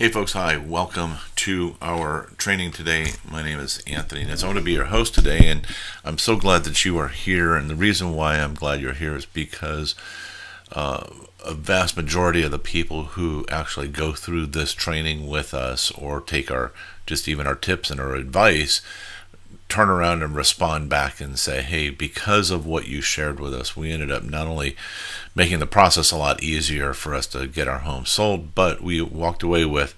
Hey folks, hi. Welcome to our training today. My name is Anthony, and I'm going to be your host today, and I'm so glad that you are here. And the reason why I'm glad you're here is because a vast majority of the people who actually go through this training with us or take our tips and our advice turn around and respond back and say, hey, because of what you shared with us, we ended up not only making the process a lot easier for us to get our home sold, but we walked away with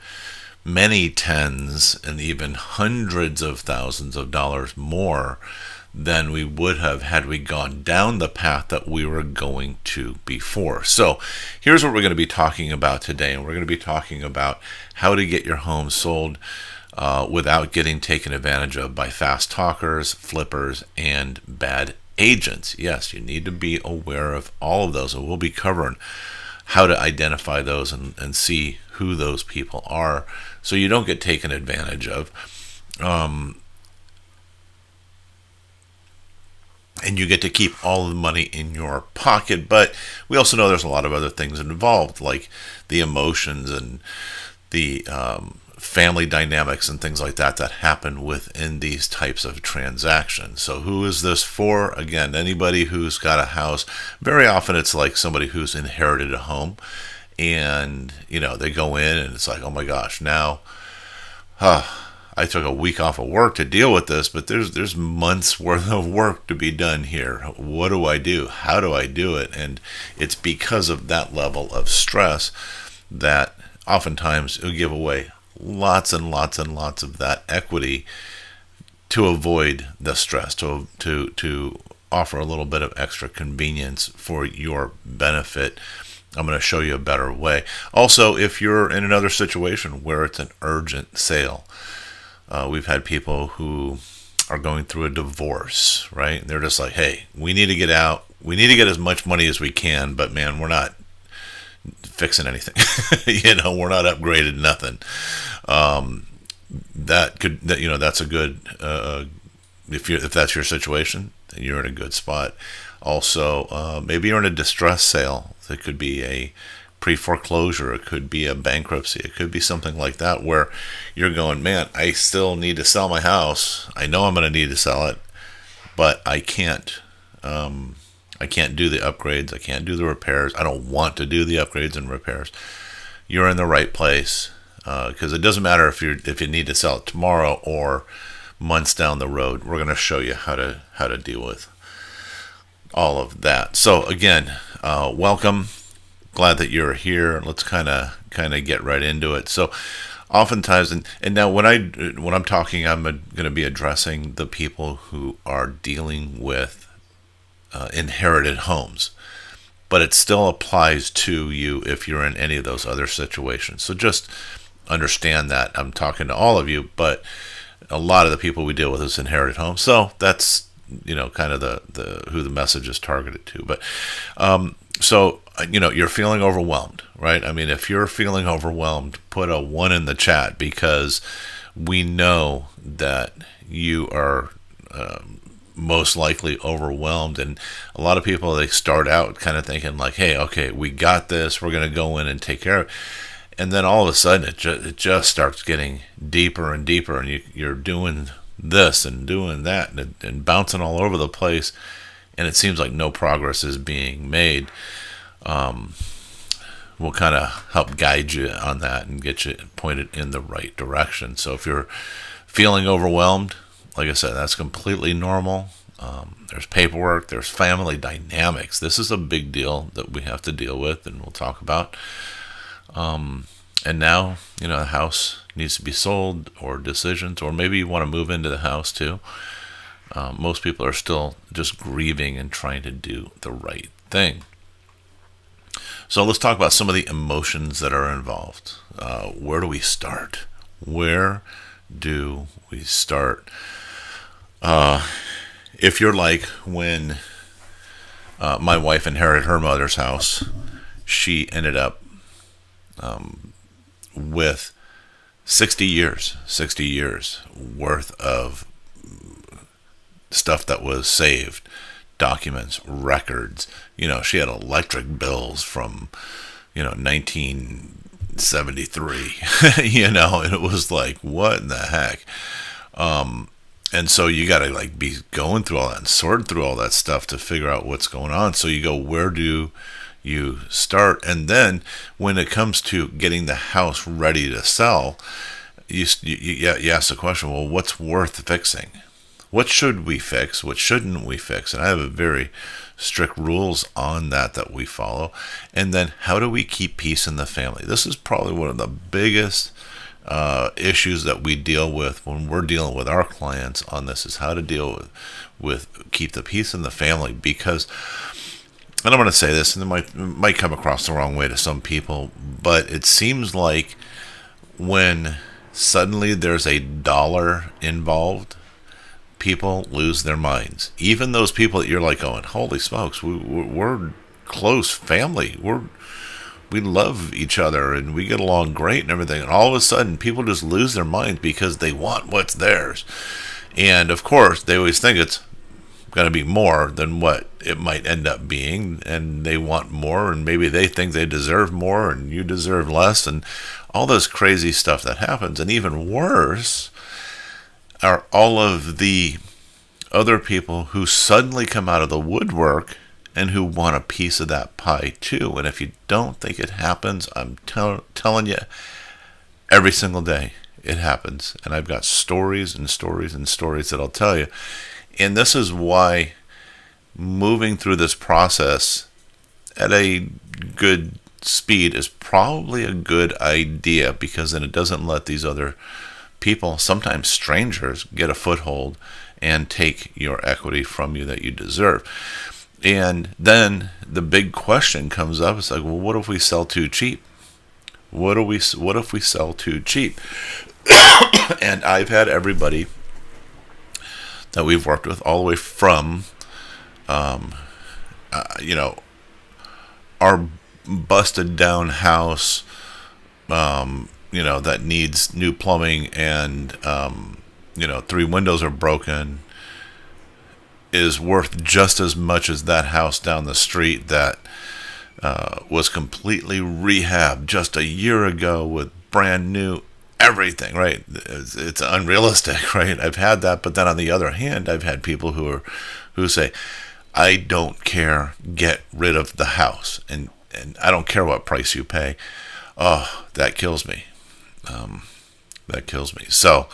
many tens and even hundreds of thousands of dollars more than we would have had we gone down the path that we were going to before. So here's what we're going to be talking about today, and we're going to be talking about how to get your home sold without getting taken advantage of by fast talkers, flippers, and bad agents. Yes, you need to be aware of all of those, and we'll be covering how to identify those and see who those people are so you don't get taken advantage of. And you get to keep all of the money in your pocket. But we also know there's a lot of other things involved, like the emotions and the family dynamics and things like that happen within these types of transactions. So who is this for? Again, anybody who's got a house. Very often it's like somebody who's inherited a home, and they go in and it's like, oh my gosh, now I took a week off of work to deal with this, but there's months worth of work to be done here. What do I do? How do I do it? And it's because of that level of stress that oftentimes it'll give away lots and lots and lots of that equity to avoid the stress, to offer a little bit of extra convenience for your benefit. I'm going to show you a better way. Also, if you're in another situation where it's an urgent sale, we've had people who are going through a divorce, right? And they're just like, hey, we need to get out. We need to get as much money as we can, but man, we're not fixing anything. We're not upgraded, nothing. That's a good, if that's your situation, then you're in a good spot. Also, maybe you're in a distress sale. It could be a pre-foreclosure, it could be a bankruptcy, it could be something like that where you're going, man, I still need to sell my house. I know I'm going to need to sell it, but I can't. I can't do the upgrades. I can't do the repairs. I don't want to do the upgrades and repairs. You're in the right place, because it doesn't matter if you need to sell it tomorrow or months down the road. We're going to show you how to deal with all of that. So again, welcome. Glad that you're here. Let's kind of get right into it. So oftentimes, and now when I'm talking, I'm going to be addressing the people who are dealing with inherited homes, but it still applies to you if you're in any of those other situations. So just understand that I'm talking to all of you, but a lot of the people we deal with is inherited homes. So that's kind of the who the message is targeted to. But so you're feeling overwhelmed, right? I mean, if you're feeling overwhelmed, put a 1 in the chat, because we know that you are most likely overwhelmed. And a lot of people, they start out kind of thinking like, hey, okay, we got this, we're going to go in and take care of it. And then all of a sudden it just starts getting deeper and deeper, and you're doing this and doing that and bouncing all over the place, and it seems like no progress is being made. We'll kind of help guide you on that and get you pointed in the right direction. So if you're feeling overwhelmed, like I said, that's completely normal. There's paperwork, there's family dynamics. This is a big deal that we have to deal with, and we'll talk about. And now, the house needs to be sold, or decisions, or maybe you want to move into the house too. Most people are still just grieving and trying to do the right thing. So let's talk about some of the emotions that are involved. Where do we start? Where do we start? If you're like when my wife inherited her mother's house, she ended up with 60 years worth of stuff that was saved, documents, records. She had electric bills from 19 1973, and it was like, what in the heck? And so you got to like be going through all that and sort through all that stuff to figure out what's going on. So you go, where do you start? And then when it comes to getting the house ready to sell, you ask the question, well, what's worth fixing? What should we fix? What shouldn't we fix? And I have a very strict rules on that we follow. And then how do we keep peace in the family? This is probably one of the biggest issues that we deal with when we're dealing with our clients on this, is how to deal with keep the peace in the family. Because, and I'm going to say this, and it might come across the wrong way to some people, but it seems like when suddenly there's a dollar involved, people lose their minds. Even those people that you're like going, holy smokes, we're close family. We love each other and we get along great and everything. And all of a sudden, people just lose their minds because they want what's theirs. And of course, they always think it's going to be more than what it might end up being. And they want more, and maybe they think they deserve more and you deserve less, and all this crazy stuff that happens. And even worse are all of the other people who suddenly come out of the woodwork and who want a piece of that pie too. And if you don't think it happens, I'm telling you, every single day it happens. And I've got stories and stories and stories that I'll tell you. And this is why moving through this process at a good speed is probably a good idea, because then it doesn't let these other people, sometimes strangers, get a foothold and take your equity from you that you deserve. And then the big question comes up. It's like, well, what if we sell too cheap? What if we sell too cheap? And I've had everybody that we've worked with, all the way from, our busted down house, that needs new plumbing, and 3 windows are broken, is worth just as much as that house down the street that was completely rehabbed just a year ago with brand new everything, right? It's unrealistic, right? I've had that. But then on the other hand, I've had people who say, I don't care, get rid of the house, and I don't care what price you pay. Oh, that kills me. That kills me. So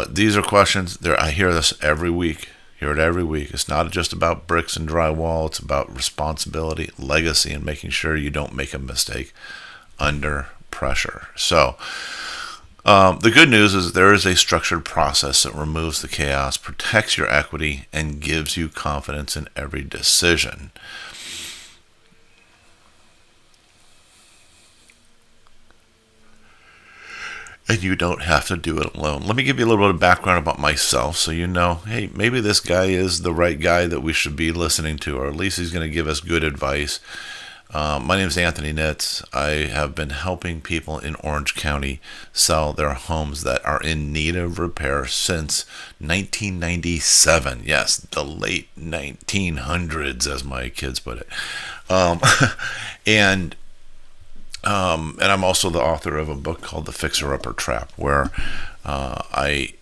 these are questions. I hear this every week. Hear it every week. It's not just about bricks and drywall. It's about responsibility, legacy, and making sure you don't make a mistake under pressure. So the good news is there is a structured process that removes the chaos, protects your equity, and gives you confidence in every decision. And you don't have to do it alone. Let me give you a little bit of background about myself, so you know, hey, maybe this guy is the right guy that we should be listening to, or at least he's going to give us good advice. My name is Anthony Nitz. I have been helping people in Orange County sell their homes that are in need of repair since 1997. Yes, the late 1900s, as my kids put it. And I'm also the author of a book called The Fixer-Upper Trap, where I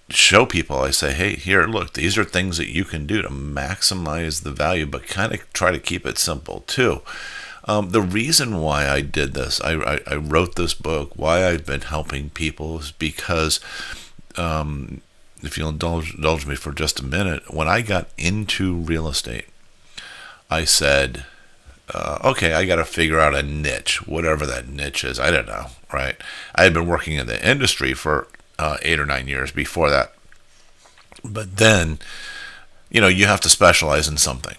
show people, I say, hey, here, look, these are things that you can do to maximize the value, but kind of try to keep it simple too. The reason why I did this, I wrote this book, why I've been helping people, is because, if you'll indulge me for just a minute, when I got into real estate, I said, okay, I got to figure out a niche, whatever that niche is. I don't know, right? I had been working in the industry for 8 or 9 years before that. But then, you have to specialize in something.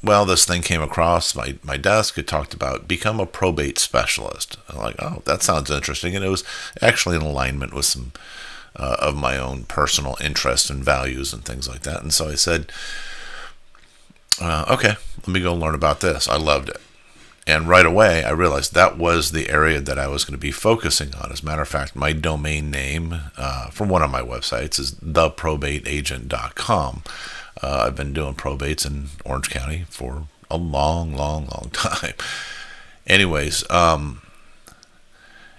Well, this thing came across my desk. It talked about become a probate specialist. I'm like, oh, that sounds interesting. And it was actually in alignment with some of my own personal interests and values and things like that. And so I said, okay, let me go learn about this. I loved it. And right away, I realized that was the area that I was going to be focusing on. As a matter of fact, my domain name for one of my websites is theprobateagent.com. I've been doing probates in Orange County for a long, long, long time. Anyways,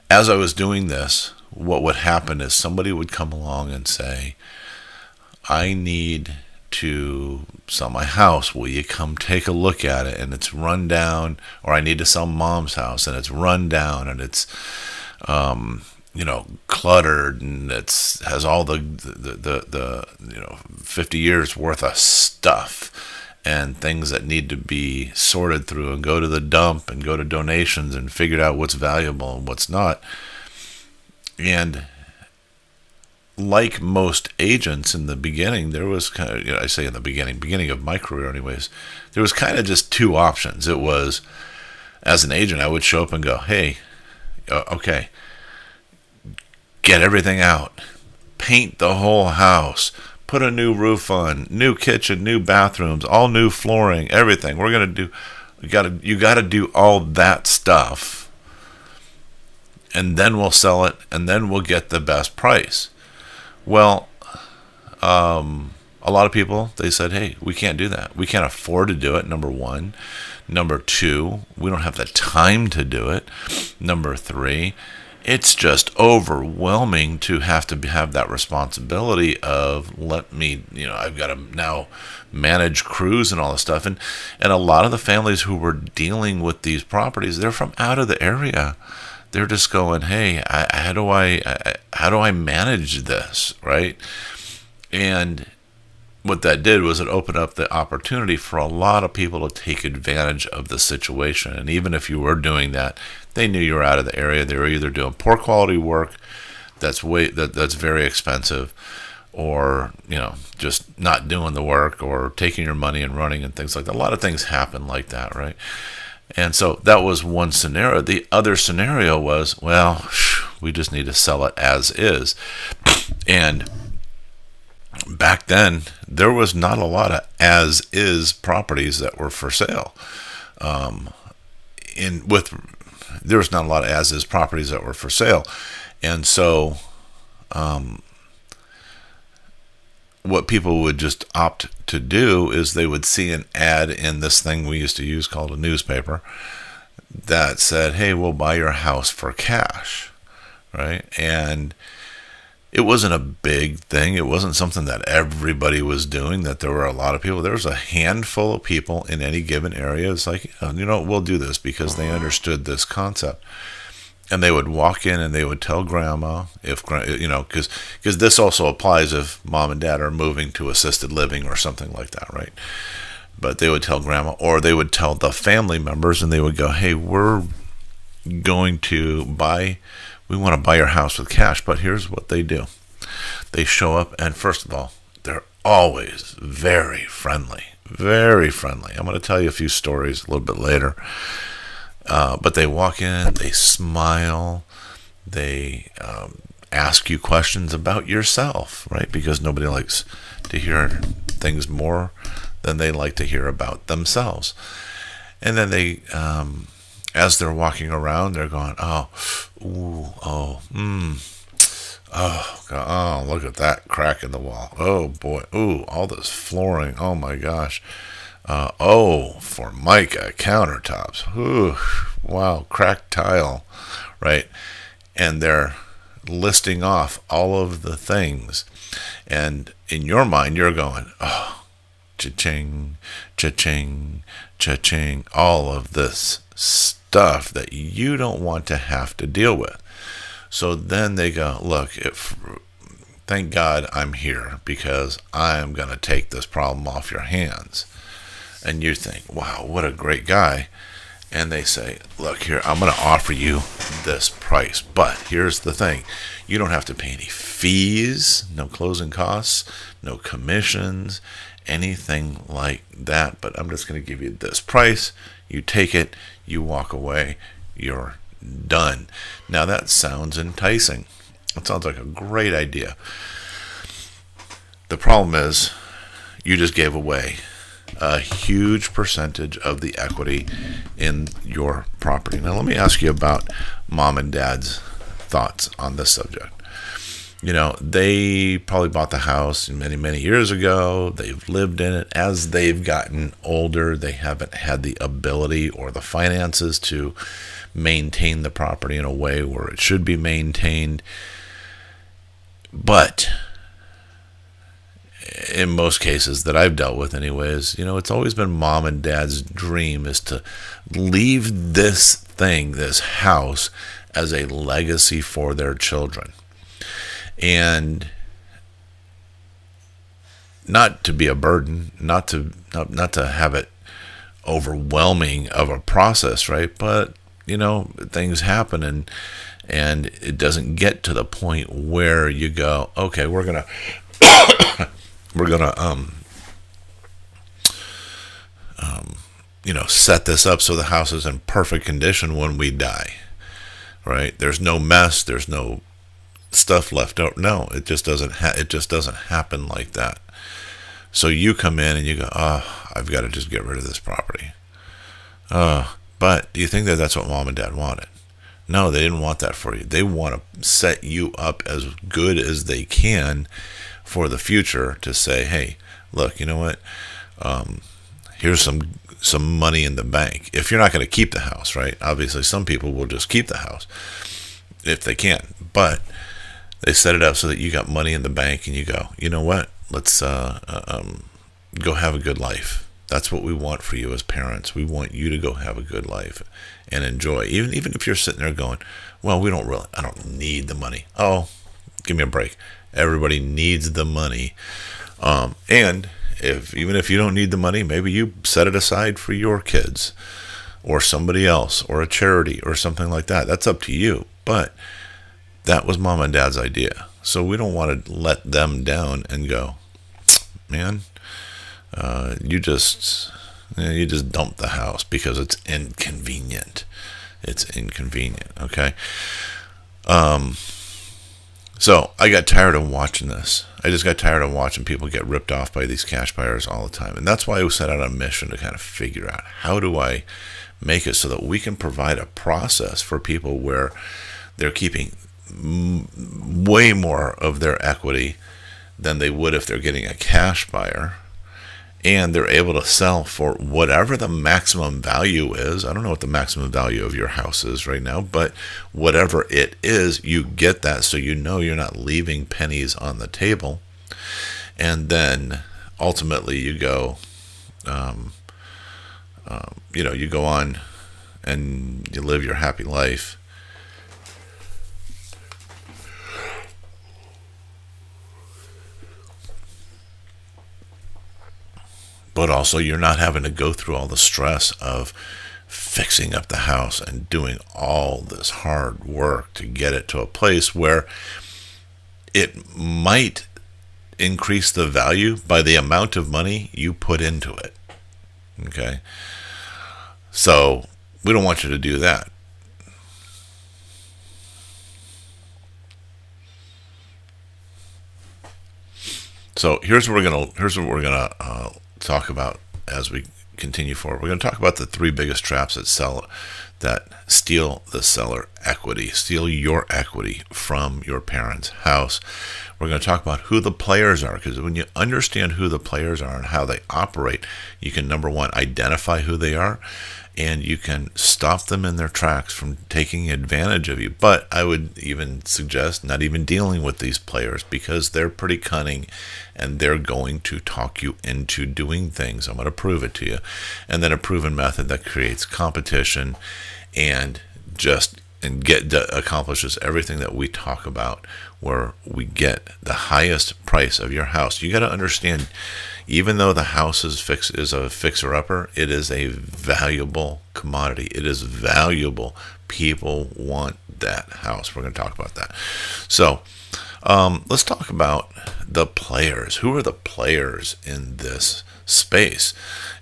As I was doing this, what would happen is somebody would come along and say, I need to sell my house. Will you come take a look at it? And it's run down. Or I need to sell mom's house and it's run down and it's cluttered, and it's has all the 50 years worth of stuff and things that need to be sorted through and go to the dump and go to donations and figure out what's valuable and what's not. And like most agents in the beginning, there was kind of, I say in the beginning of my career anyways, there was kind of just two options. It was, as an agent, I would show up and go, hey, okay, get everything out, paint the whole house, put a new roof on, new kitchen, new bathrooms, all new flooring, everything. We're going to do, you got to do all that stuff, and then we'll sell it, and then we'll get the best price. Well, a lot of people, they said, hey, we can't do that. We can't afford to do it, number one. Number two, we don't have the time to do it. Number three, it's just overwhelming to have that responsibility of I've got to now manage crews and all this stuff. And a lot of the families who were dealing with these properties, they're from out of the area. They're just going, hey, how do I manage this, right? And what that did was it opened up the opportunity for a lot of people to take advantage of the situation. And even if you were doing that, they knew you were out of the area. They were either doing poor quality work that's very expensive, or just not doing the work, or taking your money and running and things like that. A lot of things happen like that, right? And so that was one scenario. The other scenario was, well, we just need to sell it as is. And back then, there was not a lot of as-is properties that were for sale. There was not a lot of as-is properties that were for sale. And so what people would just opt to do is they would see an ad in this thing we used to use called a newspaper that said, hey, we'll buy your house for cash, right? And it wasn't a big thing. It wasn't something that everybody was doing, that there were a lot of people. There was a handful of people in any given area. It's like, we'll do this, because they understood this concept. And they would walk in and they would tell grandma, because this also applies if mom and dad are moving to assisted living or something like that, right? But they would tell grandma, or they would tell the family members, and they would go, hey, we want to buy your house with cash. But here's what they do. They show up, and first of all, they're always very friendly, very friendly. I'm going to tell you a few stories a little bit later. But they walk in, they smile, they ask you questions about yourself, right? Because nobody likes to hear things more than they like to hear about themselves. And then they, as they're walking around, they're going, oh, God, look at that crack in the wall. Oh, boy. Ooh, all this flooring. Oh, my gosh. Formica countertops. Ooh, wow, cracked tile, right? And they're listing off all of the things. And in your mind, you're going, oh, cha-ching, cha-ching, cha-ching, all of this stuff that you don't want to have to deal with. So then they go, look, thank God I'm here, because I'm going to take this problem off your hands. And you think, wow, what a great guy. And they say, look here, I'm going to offer you this price. But here's the thing. You don't have to pay any fees, no closing costs, no commissions, anything like that. But I'm just going to give you this price. You take it, you walk away, you're done. Now that sounds enticing. It sounds like a great idea. The problem is, you just gave away a huge percentage of the equity in your property. Now, let me ask you about mom and dad's thoughts on this subject. They probably bought the house many, many years ago. They've lived in it. As they've gotten older, they haven't had the ability or the finances to maintain the property in a way where it should be maintained. But in most cases that I've dealt with anyways, it's always been mom and dad's dream is to leave this thing, this house, as a legacy for their children. And not to be a burden, not to have it overwhelming of a process, right? But things happen, and it doesn't get to the point where you go, okay, we're gonna set this up so the house is in perfect condition when we die, right? There's no mess, there's no stuff left out. No, it just doesn't happen like that. So you come in and you go, I've got to just get rid of this property. But do you think that that's what mom and dad wanted? No, they didn't want that for you. They want to set you up as good as they can for the future to say, hey, look, you know what? Here's some money in the bank. If you're not going to keep the house, right? Obviously, some people will just keep the house if they can. But they set it up so that you got money in the bank and you go, you know what? Let's go have a good life. That's what we want for you as parents. We want you to go have a good life and enjoy. Even if you're sitting there going, well, I don't need the money. Oh, give me a break. Everybody needs the money. And even if you don't need the money, maybe you set it aside for your kids or somebody else or a charity or something like that. That's up to you. But that was mom and dad's idea. So we don't want to let them down and go, man, you just dump the house because it's inconvenient. It's inconvenient, okay? So I got tired of watching this. I just got tired of watching people get ripped off by these cash buyers all the time. And that's why I set out on a mission to kind of figure out, how do I make it so that we can provide a process for people where they're keeping way more of their equity than they would if they're getting a cash buyer, and they're able to sell for whatever the maximum value is. I don't know what the maximum value of your house is right now, but whatever it is, you get that, so you're not leaving pennies on the table. And then ultimately you go, you go on and you live your happy life. But also you're not having to go through all the stress of fixing up the house and doing all this hard work to get it to a place where it might increase the value by the amount of money you put into it. Okay? So we don't want you to do that. So here's what we're gonna talk about as we continue forward. We're going to talk about the three biggest traps that steal the seller equity, steal your equity from your parents' house. We're going to talk about who the players are, because when you understand who the players are and how they operate, you can, number one, identify who they are, and you can stop them in their tracks from taking advantage of you. But I would even suggest not even dealing with these players, because they're pretty cunning and they're going to talk you into doing things. I'm going to prove it to you. And then a proven method that creates competition and accomplishes everything that we talk about, where we get the highest price of your house. You got to understand, even though the house is a fixer-upper, it is a valuable commodity. It is valuable. People want that house. We're going to talk about that. So let's talk about the players. Who are the players in this space?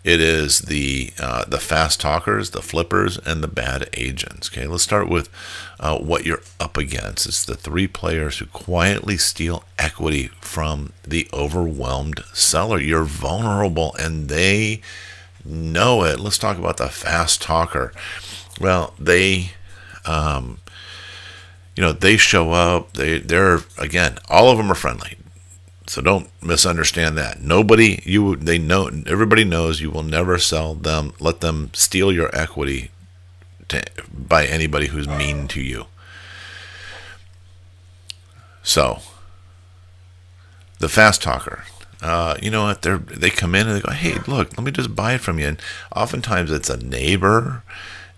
It is the fast talkers, the flippers, and the bad agents. Okay, let's start with what you're up against. It's the three players who quietly steal equity from the overwhelmed seller. You're vulnerable, and they know it. Let's talk about the fast talker. Well, they show up. They're again, all of them are friendly. So don't misunderstand that. Everybody knows you will never sell them, let them steal your equity by anybody who's mean to you. So, the fast talker. You know what? They come in and they go, "Hey, look, let me just buy it from you." And oftentimes it's a neighbor,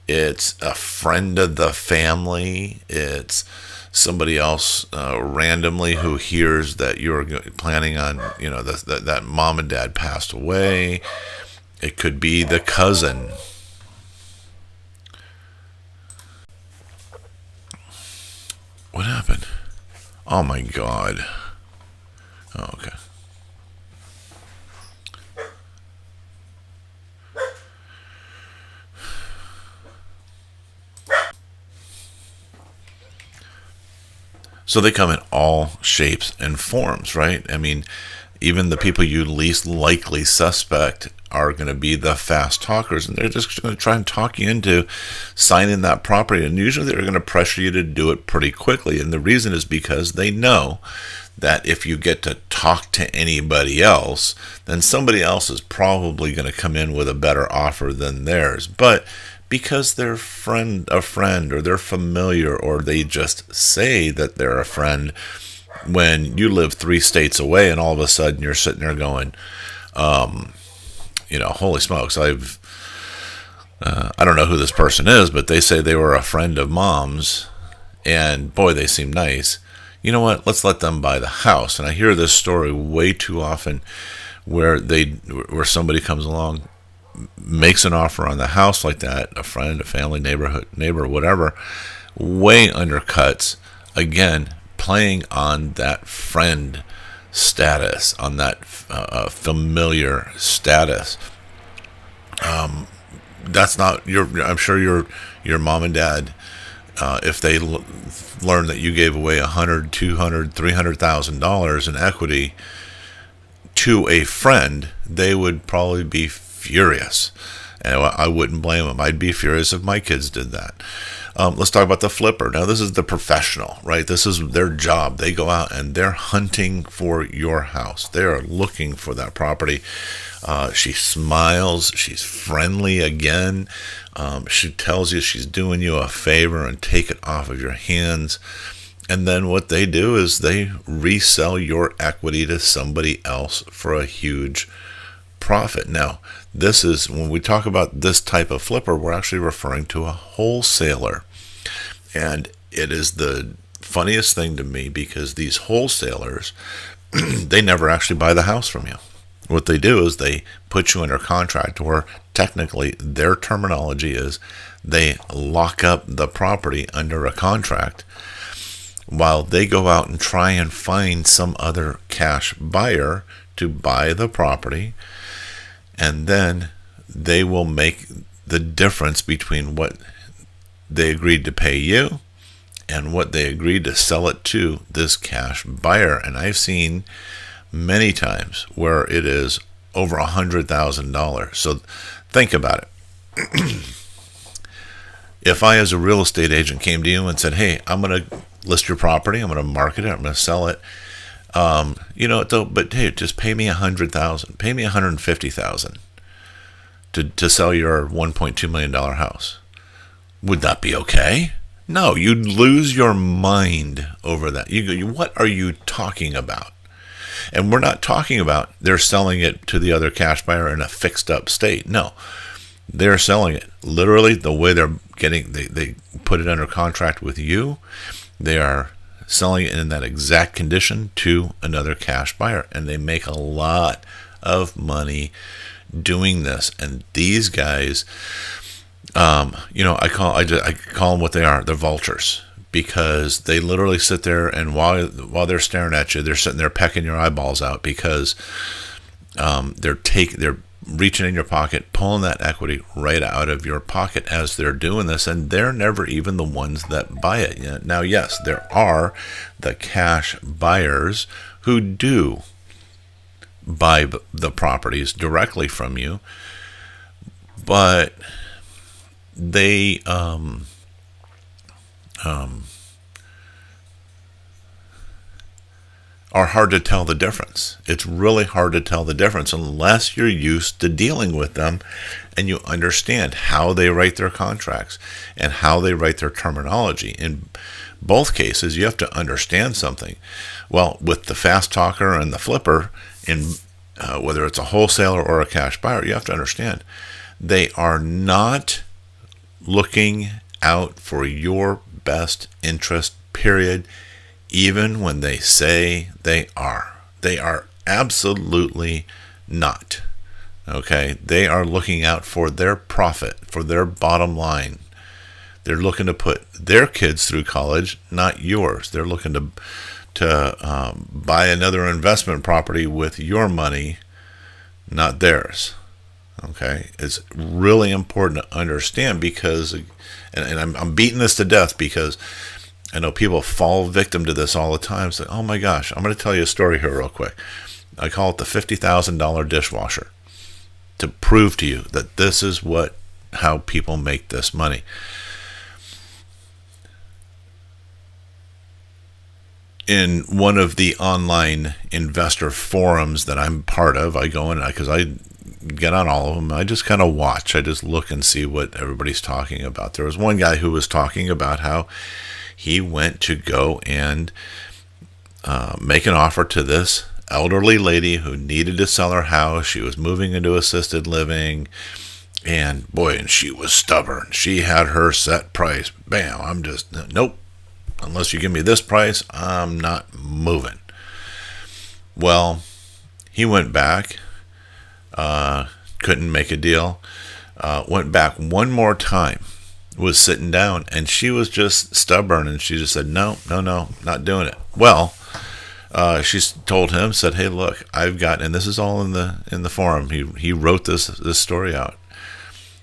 it's a friend of the family, it's somebody else randomly who hears that you're planning on, that mom and dad passed away. It could be the cousin. What happened? Oh my God. Oh, okay. So they come in all shapes and forms, right? I mean, even the people you least likely suspect are going to be the fast talkers, and they're just going to try and talk you into signing that property. And usually they're going to pressure you to do it pretty quickly. And the reason is because they know that if you get to talk to anybody else, then somebody else is probably going to come in with a better offer than theirs. But because they're a friend, or they're familiar, or they just say that they're a friend, when you live 3 states away and all of a sudden you're sitting there going, holy smokes, I don't know who this person is, but they say they were a friend of mom's, and boy, they seem nice. You know what? Let's let them buy the house. And I hear this story way too often, where somebody comes along, makes an offer on the house like that, a friend, a family, neighbor, whatever, way undercuts, again, playing on that friend status, on that familiar status. That's not I'm sure your mom and dad, if they learn that you gave away $100,000, $200,000, $300,000 in equity to a friend, they would probably be furious. And I wouldn't blame them. I'd be furious if my kids did that. Let's talk about the flipper. Now, this is the professional, right? This is their job. They go out and they're hunting for your house. They are looking for that property. She smiles. She's friendly again. She tells you she's doing you a favor and take it off of your hands. And then what they do is they resell your equity to somebody else for a huge profit. Now, this is, when we talk about this type of flipper, we're actually referring to a wholesaler. And it is the funniest thing to me, because these wholesalers, they never actually buy the house from you. What they do is they put you under contract, or technically their terminology is they lock up the property under a contract while they go out and try and find some other cash buyer to buy the property. And then they will make the difference between what they agreed to pay you and what they agreed to sell it to this cash buyer. And I've seen many times where it is over $100,000. So think about it. If I, as a real estate agent, came to you and said, "Hey, I'm going to list your property, I'm going to market it, I'm going to sell it, but hey, just pay me $100,000, pay me $150,000 to sell your $1.2 million house," would that be okay? No, you'd lose your mind over that. What are you talking about? And we're not talking about they're selling it to the other cash buyer in a fixed up state. No, they're selling it literally the way they put it under contract with you. They are selling it in that exact condition to another cash buyer, and they make a lot of money doing this. And these guys, I call them what they are. They're vultures, because they literally sit there, and while they're staring at you, they're sitting there pecking your eyeballs out, because they're reaching in your pocket, pulling that equity right out of your pocket as they're doing this, and they're never even the ones that buy it. Now, yes, there are the cash buyers who do buy the properties directly from you, but they are hard to tell the difference. It's really hard to tell the difference unless you're used to dealing with them and you understand how they write their contracts and how they write their terminology. In both cases, you have to understand something. Well, with the fast talker and the flipper, in whether it's a wholesaler or a cash buyer, you have to understand they are not looking out for your best interest, period, even when they say they are. They are absolutely not. Okay? They are looking out for their profit, for their bottom line. They're looking to put their kids through college, not yours. They're looking to buy another investment property with your money, not theirs. Okay? It's really important to understand because, and I'm beating this to death because I know people fall victim to this all the time. It's like, oh my gosh, I'm going to tell you a story here real quick. I call it the $50,000 dishwasher to prove to you that this is how people make this money. In one of the online investor forums that I'm part of, I go in because I get on all of them. I just kind of watch. I just look and see what everybody's talking about. There was one guy who was talking about how he went to go and make an offer to this elderly lady who needed to sell her house. She was moving into assisted living, and boy, and she was stubborn. She had her set price. Bam, I'm just, nope. Unless you give me this price, I'm not moving. Well, he went back, couldn't make a deal, went back one more time, was sitting down, and she was just stubborn, and she just said, no, not doing it. Well, she told him, said, hey, look, I've got, and this is all in the forum. He wrote this story out.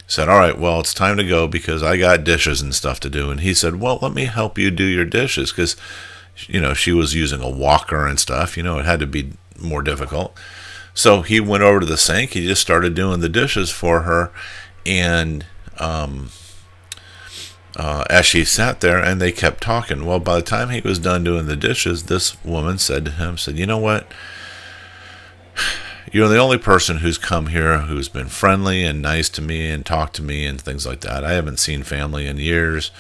Said, all right, well, it's time to go because I got dishes and stuff to do. And he said, well, let me help you do your dishes because, she was using a walker and stuff. It had to be more difficult. So he went over to the sink. He just started doing the dishes for her. And as she sat there, and they kept talking. Well, by the time he was done doing the dishes, this woman said to him, you know what? You're the only person who's come here who's been friendly and nice to me and talked to me and things like that. I haven't seen family in years.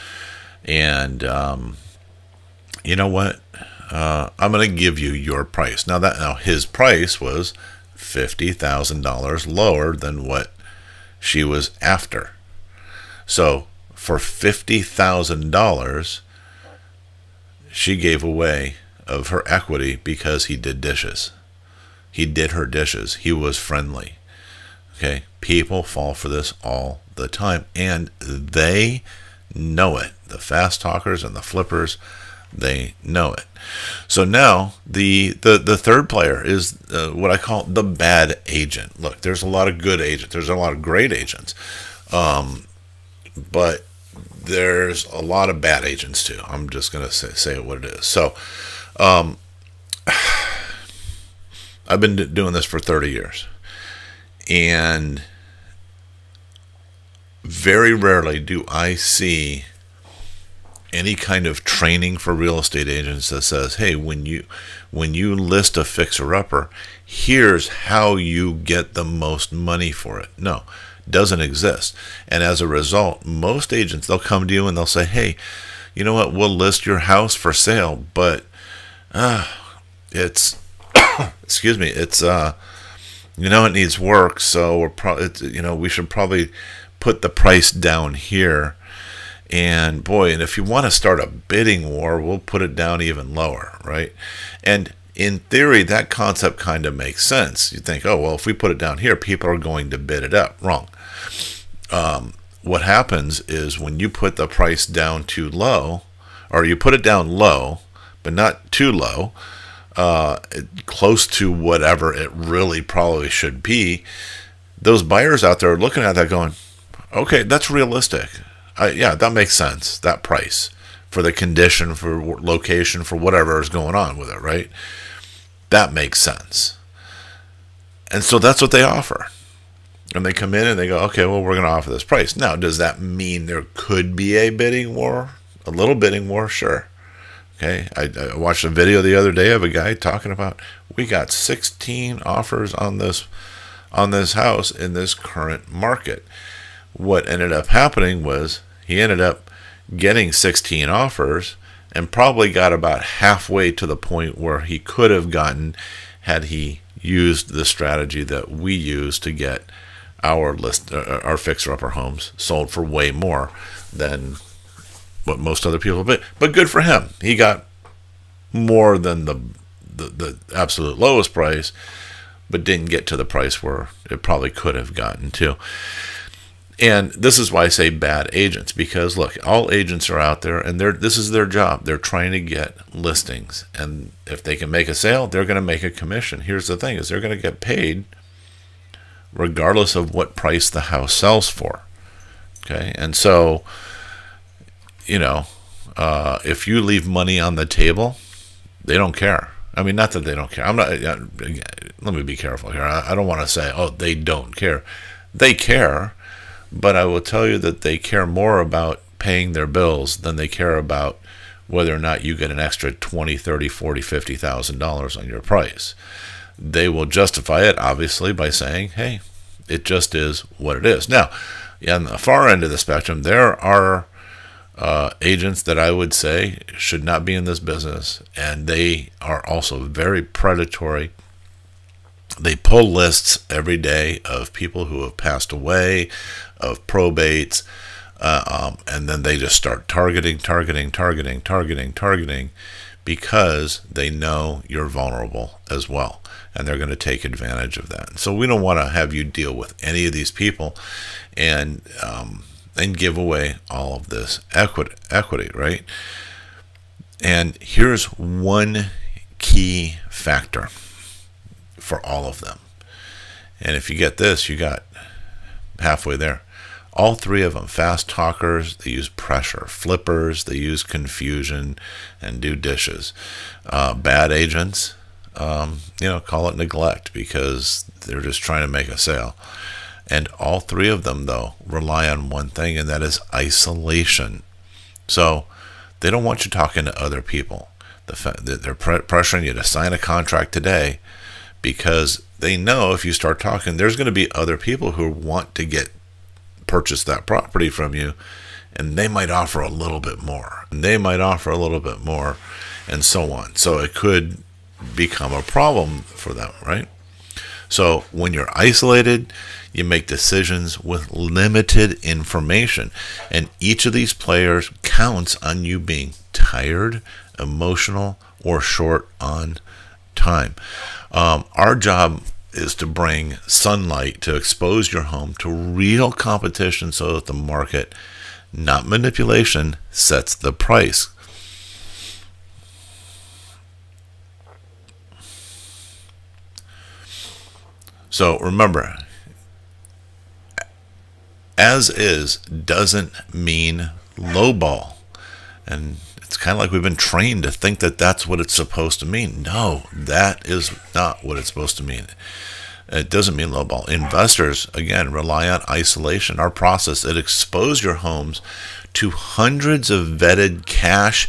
And you know what? I'm going to give you your price. Now his price was $50,000 lower than what she was after. So for $50,000, she gave away of her equity because he did dishes. He did her dishes. He was friendly. Okay? People fall for this all the time. And they know it. The fast talkers and the flippers, they know it. So now the third player is what I call the bad agent. Look, there's a lot of good agents. There's a lot of great agents. But there's a lot of bad agents too. I'm just going to say what it is. So I've been doing this for 30 years, and very rarely do I see any kind of training for real estate agents that says, hey, when you list a fixer-upper, here's how you get the most money for it. No, doesn't exist. And as a result, most agents, they'll come to you and they'll say, hey, you know what, we'll list your house for sale, but it's excuse me, it's it needs work, so we should probably put the price down here. And boy, and if you want to start a bidding war, we'll put it down even lower, right? And in theory, that concept kind of makes sense. You think, oh, well, if we put it down here, people are going to bid it up. Wrong. What happens is when you put the price down too low, or you put it down low, but not too low, close to whatever it really probably should be, those buyers out there are looking at that going, okay, that's realistic. Yeah, that makes sense, that price, for the condition, for location, for whatever is going on with it, right? That makes sense. And so that's what they offer. And they come in and they go, okay, well, we're going to offer this price. Now, does that mean there could be a bidding war? A little bidding war? Sure. Okay, I watched a video the other day of a guy talking about, we got 16 offers on this house in this current market. What ended up happening was he ended up getting 16 offers and probably got about halfway to the point where he could have gotten had he used the strategy that we use to get our fixer-upper homes sold for way more than what most other people. But good for him. He got more than the absolute lowest price, but didn't get to the price where it probably could have gotten to. And this is why I say bad agents, because look, all agents are out there, and this is their job. They're trying to get listings, and if they can make a sale, they're going to make a commission. Here's the thing: is they're going to get paid regardless of what price the house sells for. Okay, and so, if you leave money on the table, they don't care. I mean, not that they don't care. Let me be careful here. I don't want to say, oh, they don't care. They care. But I will tell you that they care more about paying their bills than they care about whether or not you get an extra $20,000, $30,000, $40,000, $50,000 on your price. They will justify it, obviously, by saying, hey, it just is what it is. Now, on the far end of the spectrum, there are agents that I would say should not be in this business, and they are also very predatory. They pull lists every day of people who have passed away, of probates, and then they just start targeting, because they know you're vulnerable as well, and they're going to take advantage of that. So we don't want to have you deal with any of these people and give away all of this equity, right? And here's one key factor for all of them. And if you get this, you got halfway there. All three of them, fast talkers, they use pressure. Flippers, they use confusion and do dishes. Bad agents, call it neglect because they're just trying to make a sale. And all three of them, though, rely on one thing, and that is isolation. So they don't want you talking to other people. They're pressuring you to sign a contract today because they know if you start talking, there's going to be other people who want to purchase that property from you, and they might offer a little bit more, and they might offer a little bit more, and so on. So it could become a problem for them, right? So when you're isolated, you make decisions with limited information, and each of these players counts on you being tired, emotional, or short on time. Our job is to bring sunlight, to expose your home to real competition so that the market, not manipulation, sets the price. So remember, as is doesn't mean lowball. And it's kind of like we've been trained to think that that's what it's supposed to mean. No, that is not what it's supposed to mean. It doesn't mean lowball. Investors, again, rely on isolation. Our process, it exposes your homes to hundreds of vetted cash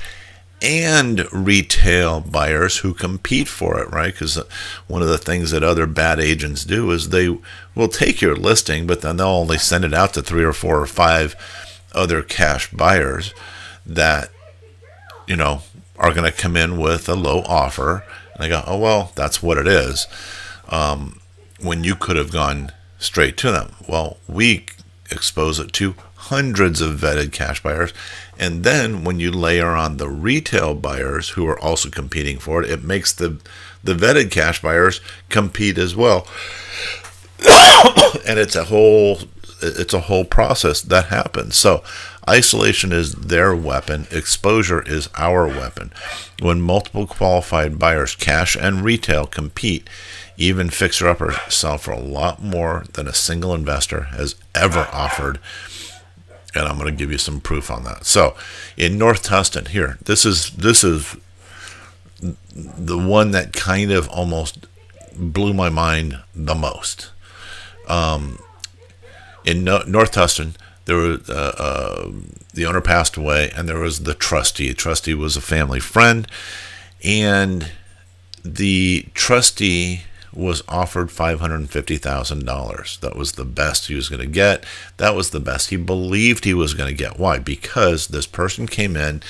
and retail buyers who compete for it, right? Because one of the things that other bad agents do is they will take your listing, but then they'll only send it out to 3 or 4 or 5 other cash buyers that, are going to come in with a low offer. And they go, oh, well, that's what it is. When you could have gone straight to them. Well, we expose it to hundreds of vetted cash buyers. And then when you layer on the retail buyers who are also competing for it, it makes the vetted cash buyers compete as well. And it's a whole process that happens. So isolation is their weapon. Exposure is our weapon. When multiple qualified buyers, cash and retail, compete, even fixer-uppers sell for a lot more than a single investor has ever offered. And I'm going to give you some proof on that. So in North Tustin here, this is the one that kind of almost blew my mind the most. In North Tustin, There was the owner passed away, and there was the trustee. The trustee was a family friend, and the trustee was offered $550,000. That was the best he was going to get. That was the best he believed he was going to get. Why? Because this person came in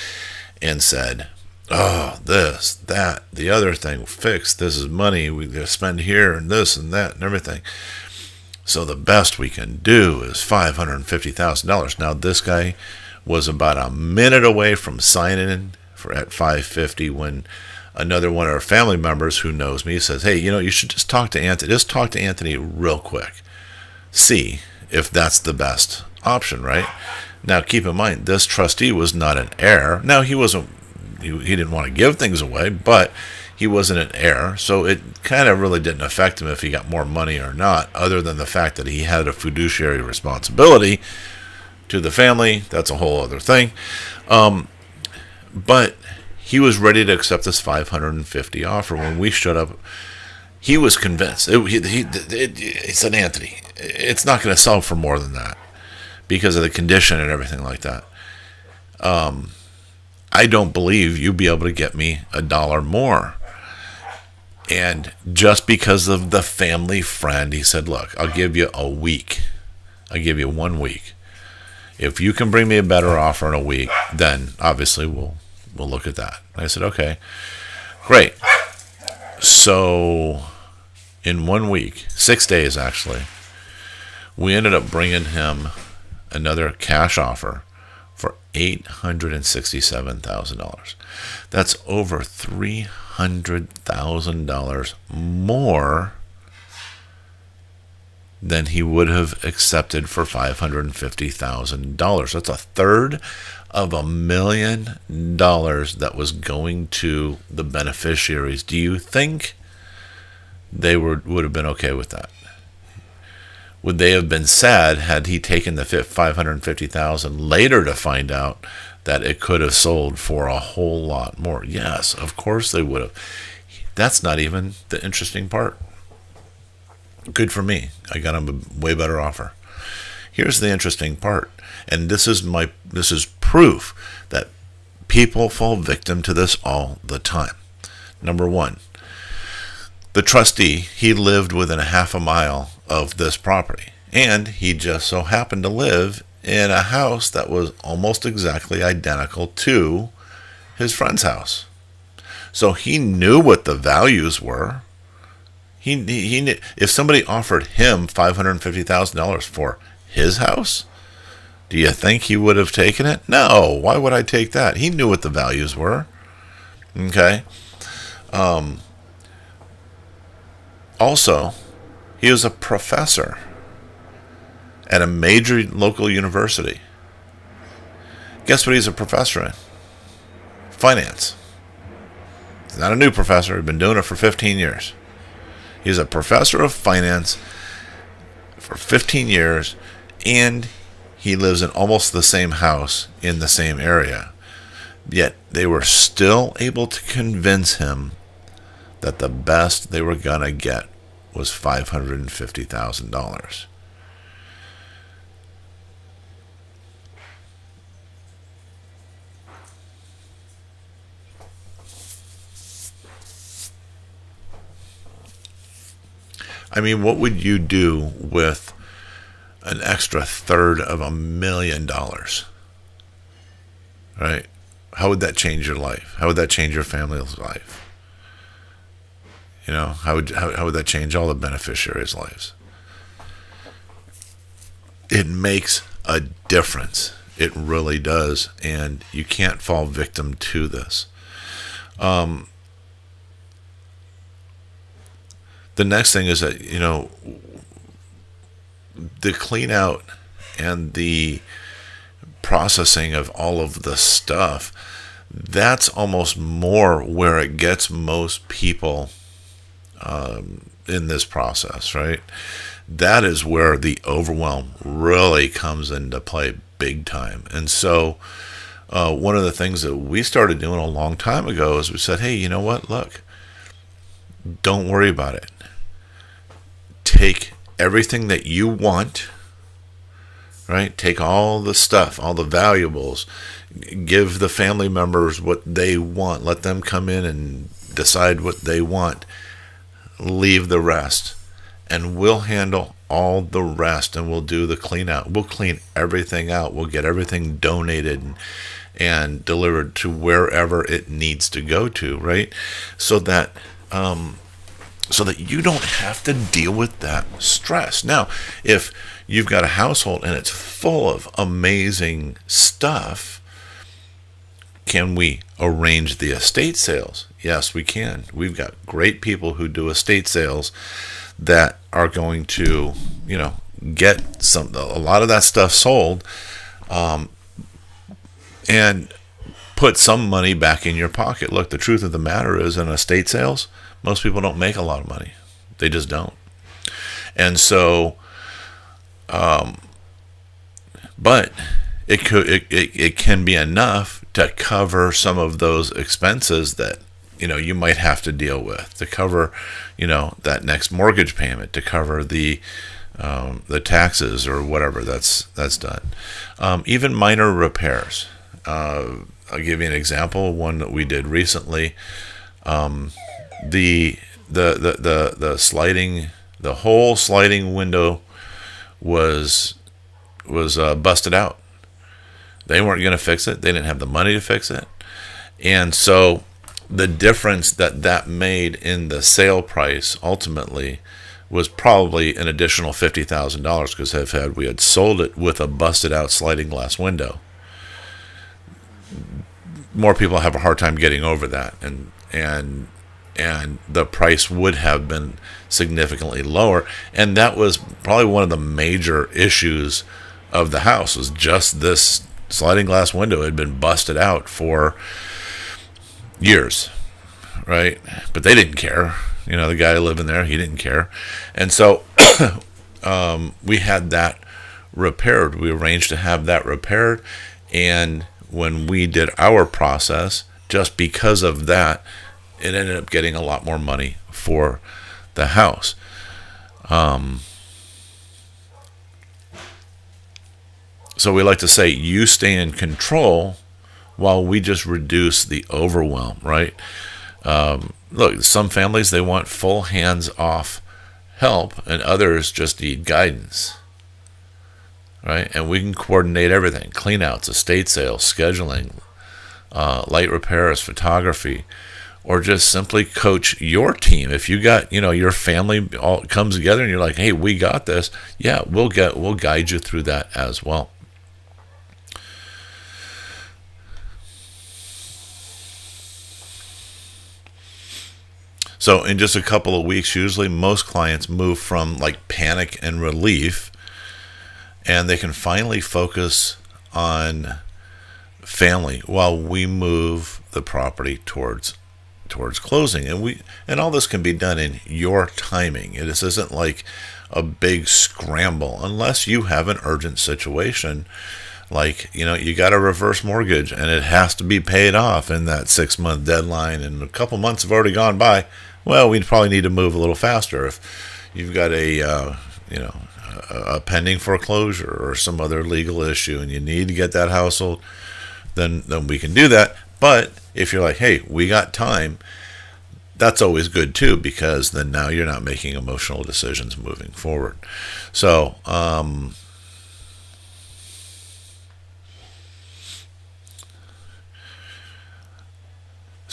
and said, oh, this, that, the other thing, fixed. This is money we got to spend here and this and that and everything. So the best we can do is $550,000. Now, this guy was about a minute away from signing in at $550 when another one of our family members who knows me says, hey, you should just talk to Anthony. Just talk to Anthony real quick. See if that's the best option, right? Now, keep in mind, this trustee was not an heir. Now, he didn't want to give things away, but he wasn't an heir, so it kind of really didn't affect him if he got more money or not, other than the fact that he had a fiduciary responsibility to the family. That's a whole other thing. But he was ready to accept this $550 offer. When we showed up, he was convinced. He said, Anthony, it's not going to sell for more than that because of the condition and everything like that. I don't believe you'll be able to get me $1 more. And just because of the family friend, he said, look, I'll give you a week. I'll give you 1 week. If you can bring me a better offer in a week, then obviously we'll look at that. And I said, okay, great. So in 1 week, 6 days actually, we ended up bringing him another cash offer for $867,000. That's over $300,000 more than he would have accepted for $550,000. That's $250,000 that was going to the beneficiaries. Do you think they would have been okay with that? Would they have been sad had he taken the $550,000 later to find out that it could have sold for a whole lot more? Yes, of course they would have. That's not even the interesting part. Good for me. I got him a way better offer. Here's the interesting part, and this is proof that people fall victim to this all the time. Number one, the trustee, he lived within a half a mile of this property, and he just so happened to live in a house that was almost exactly identical to his friend's house. So he knew what the values were. He knew, if somebody offered him $550,000 for his house, do you think he would have taken it? No. Why would I take that? He knew what the values were. Okay. Also, he was a professor at a major local university. Guess what he's a professor in? Finance. He's not a new professor. He's been doing it for 15 years. He's a professor of finance for 15 years, and he lives in almost the same house in the same area. Yet they were still able to convince him that the best they were going to get was $550,000. I mean, what would you do with an extra $350,000? Right? How would that change your life? How would that change your family's life? How would that change all the beneficiaries' lives? It makes a difference. It really does, and you can't fall victim to this. The next thing is that, the clean out and the processing of all of the stuff, that's almost more where it gets most people in this process, right? That is where the overwhelm really comes into play big time. And so one of the things that we started doing a long time ago is we said, hey, you know what? Look, don't worry about it. Take everything that you want, right? Take all the stuff, all the valuables, give the family members what they want, let them come in and decide what they want, leave the rest, and we'll handle all the rest, and we'll do the clean out. We'll clean everything out. We'll get everything donated and delivered to wherever it needs to go to, right? So that you don't have to deal with that stress. Now, if you've got a household and it's full of amazing stuff, can we arrange the estate sales? Yes, we can. We've got great people who do estate sales that are going to, get a lot of that stuff sold, and put some money back in your pocket. Look, the truth of the matter is, in estate sales, most people don't make a lot of money. They just don't. And so, but it can be enough to cover some of those expenses that you might have to deal with, to cover that next mortgage payment, to cover the taxes or whatever that's done. Even minor repairs. I'll give you an example. One that we did recently. The whole sliding window was busted out. They weren't going to fix it. They didn't have the money to fix it. And so the difference that made in the sale price ultimately was probably an additional $50,000, because we had sold it with a busted out sliding glass window, more people have a hard time getting over that, and the price would have been significantly lower. And that was probably one of the major issues of the house, was just this sliding glass window had been busted out for years, right? But they didn't care. The guy living there, he didn't care. And so we had that repaired. We arranged to have that repaired. And when we did our process, just because of that, it ended up getting a lot more money for the house. So we like to say, you stay in control while we just reduce the overwhelm, right? Look, some families, they want full hands-off help, and others just need guidance, right? And we can coordinate everything: cleanouts, estate sales, scheduling, light repairs, photography, or just simply coach your team. If you got, your family all comes together and you're like, hey, we got this. Yeah, we'll guide you through that as well. So in just a couple of weeks, usually most clients move from like panic and relief, and they can finally focus on family while we move the property towards closing. And all this can be done in your timing. This isn't like a big scramble unless you have an urgent situation, like you got a reverse mortgage and it has to be paid off in that 6-month deadline, and a couple months have already gone by. Well, we'd probably need to move a little faster. If you've got a pending foreclosure or some other legal issue and you need to get that house sold, then we can do that. But if you're like, hey, we got time, that's always good too, because then now you're not making emotional decisions moving forward. So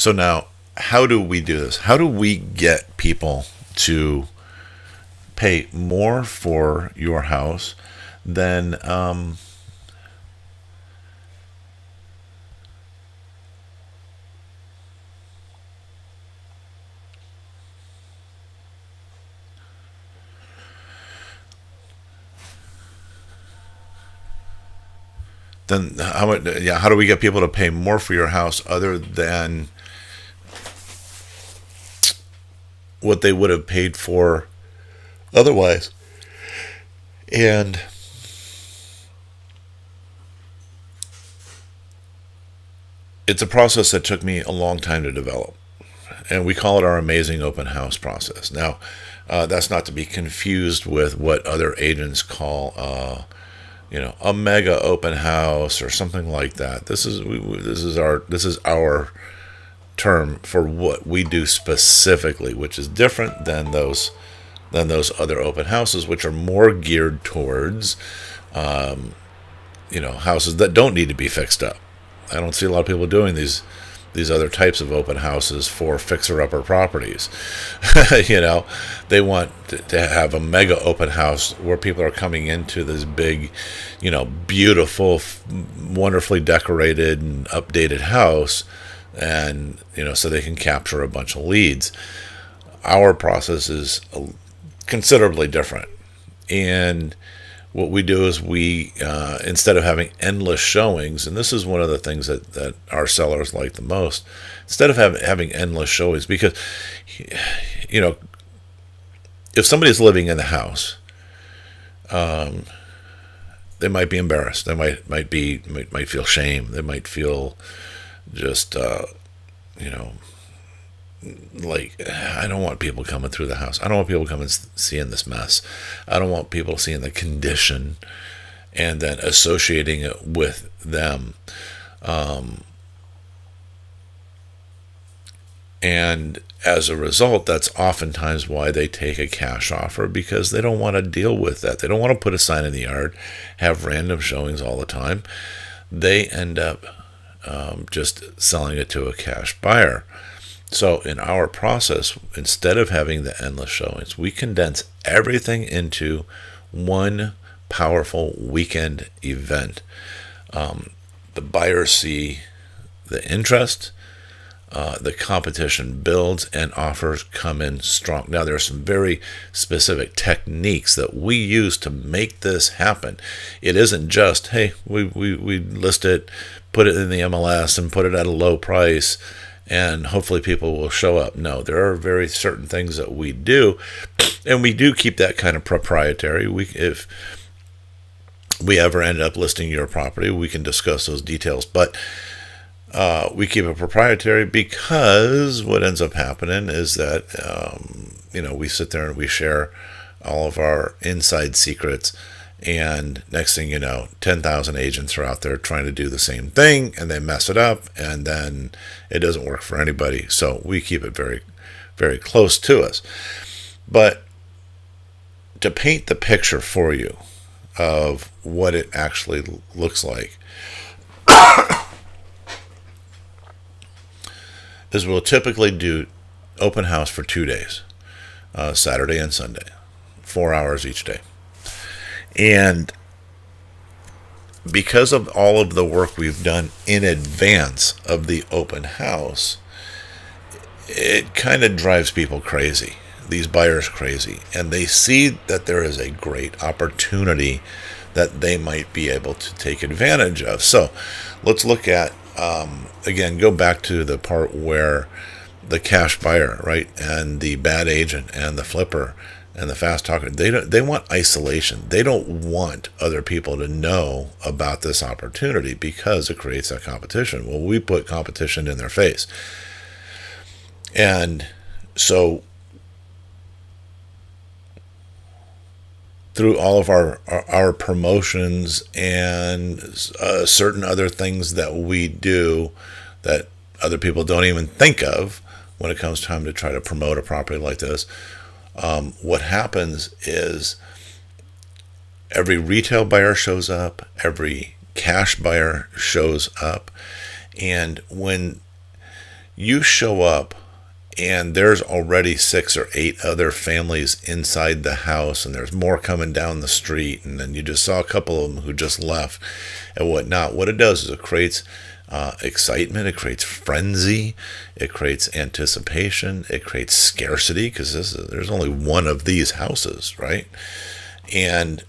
now, how do we do this? How do we get people to pay more for your house than how do we get people to pay more for your house other than what they would have paid for otherwise? And it's a process that took me a long time to develop, and we call it our amazing open house process. Now, that's not to be confused with what other agents call a mega open house or something like that. This is our term for what we do specifically, which is different than those other open houses, which are more geared towards houses that don't need to be fixed up. I don't see a lot of people doing these other types of open houses for fixer-upper properties. They want to have a mega open house where people are coming into this big, beautiful, wonderfully decorated and updated house, and so they can capture a bunch of leads. Our process is considerably different, and what we do is we, instead of having endless showings, and this is one of the things that our sellers like the most, instead of having endless showings, because, if somebody's living in the house, they might be embarrassed. They might feel shame. They might feel just, like, I don't want people coming through the house. I don't want people coming seeing this mess. I don't want people seeing the condition and then associating it with them. And as a result, that's oftentimes why they take a cash offer, because they don't want to deal with that. They don't want to put a sign in the yard, have random showings all the time. They end up just selling it to a cash buyer. So in our process, instead of having the endless showings, we condense everything into one powerful weekend event. The buyers see the interest, the competition builds, and offers come in strong. Now, there are some very specific techniques that we use to make this happen. It isn't just, hey, we list it, put it in the MLS, and put it at a low price, and hopefully people will show up. No, there are very certain things that we do, and we do keep that kind of proprietary. If we ever end up listing your property, we can discuss those details, but we keep it proprietary, because what ends up happening is that we sit there and we share all of our inside secrets, and next thing you know, 10,000 agents are out there trying to do the same thing, and they mess it up, and then it doesn't work for anybody. So we keep it very, very close to us. But to paint the picture for you of what it actually looks like, is we'll typically do open house for 2 days, Saturday and Sunday, 4 hours each day. And because of all of the work we've done in advance of the open house, it kind of drives people crazy, these buyers crazy, and they see that there is a great opportunity that they might be able to take advantage of. So let's look at, again, go back to the part where the cash buyer, right, and the bad agent and the flipper and the fast talker, they want isolation. They don't want other people to know about this opportunity, because it creates that competition. Well, we put competition in their face. And so through all of our promotions and certain other things that we do that other people don't even think of when it comes time to try to promote a property like this, what happens is every retail buyer shows up, every cash buyer shows up, and when you show up and there's already 6 or 8 other families inside the house, and there's more coming down the street, and then you just saw a couple of them who just left and whatnot, what it does is it creates excitement, it creates frenzy, it creates anticipation, it creates scarcity, because there's only one of these houses, right? And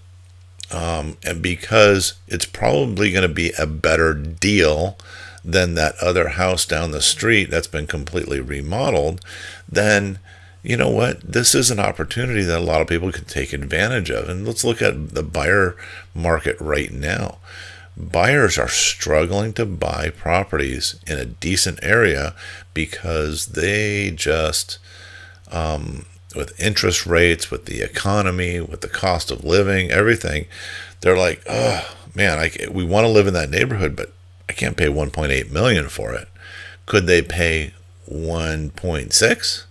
because it's probably going to be a better deal than that other house down the street that's been completely remodeled, then you know what? This is an opportunity that a lot of people can take advantage of. And let's look at the buyer market right now. Buyers are struggling to buy properties in a decent area because they just with interest rates, with the economy, with the cost of living, everything. They're like, oh man, we want to live in that neighborhood, but I can't pay 1.8 million for it. Could they pay 1.6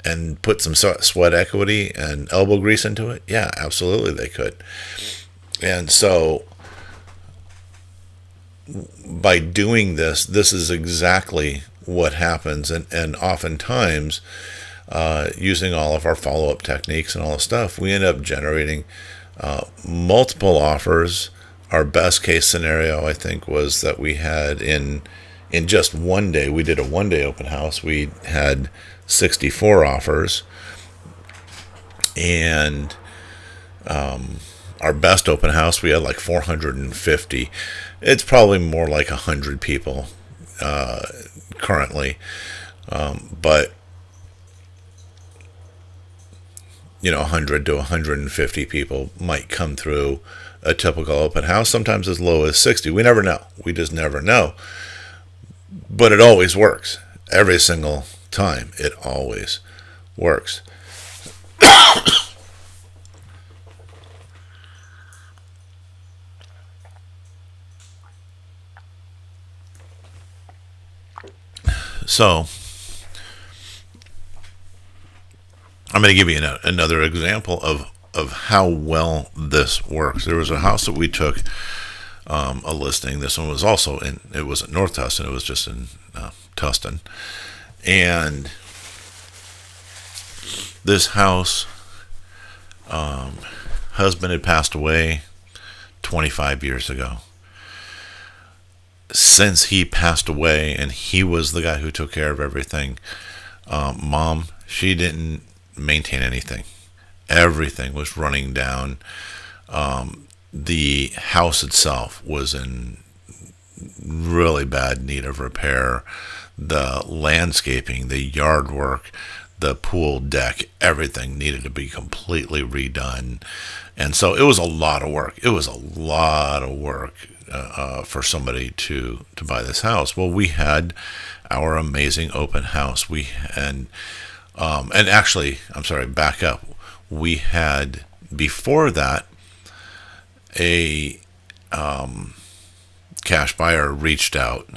and put some sweat equity and elbow grease into it? Yeah, absolutely they could. And so by doing this is exactly what happens. And oftentimes, using all of our follow-up techniques and all the stuff, we end up generating multiple offers. Our best case scenario, I think, was that we had in just one day, we did a one-day open house, we had 64 offers. And our best open house, we had like 450. It's probably more like 100 people currently. But 100 to 150 people might come through a typical open house, sometimes as low as 60. We never know. We just never know. But it always works. Every single time, it always works. So, I'm going to give you another example of how well this works. There was a house that we took a listing. This one was also it wasn't North Tustin, it was just in Tustin. And this house, husband had passed away 25 years ago. Since he passed away, and he was the guy who took care of everything, mom, she didn't maintain anything. Everything was running down. The house itself was in really bad need of repair. The landscaping, the yard work, the pool deck, everything needed to be completely redone. And so it was a lot of work. It was a lot of work for somebody to buy this house. Well, we had our amazing open house. And actually, I'm sorry, back up. We had, before that, a cash buyer reached out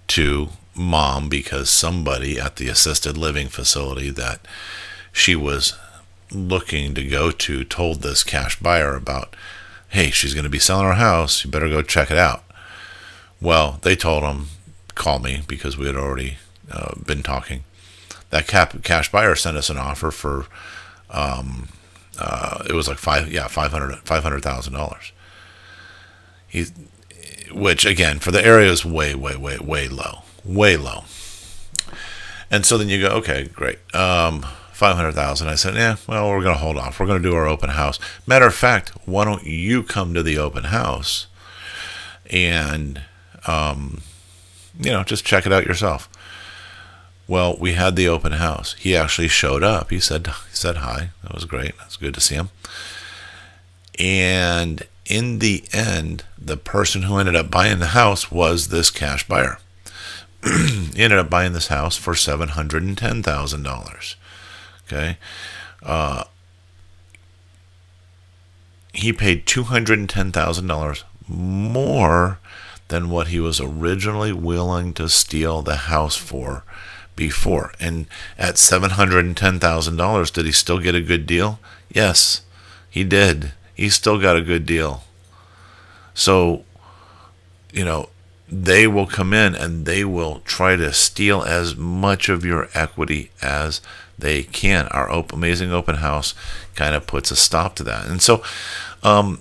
to mom because somebody at the assisted living facility that she was looking to go to told this cash buyer about, hey, she's going to be selling her house, you better go check it out. Well, they told him, call me, because we had already been talking. That cash buyer sent us an offer for it was like $500,000. Which again, for the area is way low. And so then you go, okay, great. 500,000. I said, yeah, well, we're going to hold off. We're going to do our open house. Matter of fact, why don't you come to the open house and, just check it out yourself. Well, we had the open house. He actually showed up. He said hi. That was great. That's good to see him. And in the end, the person who ended up buying the house was this cash buyer. He ended up buying this house for $710,000. Okay. He paid $210,000 more than what he was originally willing to steal the house for before. And at $710,000, did he still get a good deal? Yes, he did. He still got a good deal. So, they will come in and they will try to steal as much of your equity as they can. Our amazing open house kind of puts a stop to that. And so, but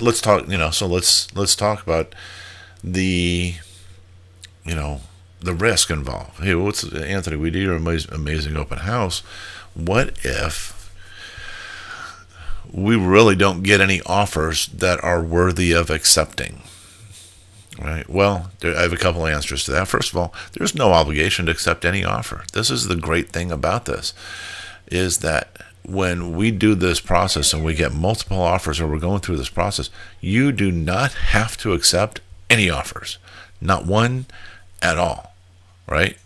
let's talk, so let's talk about the risk involved. Hey, Anthony, we do your amazing open house. What if we really don't get any offers that are worthy of accepting? Right. Well, I have a couple answers to that. First of all, there's no obligation to accept any offer. This is the great thing about this, is that when we do this process and we get multiple offers, or we're going through this process, you do not have to accept any offers, not one at all. Right.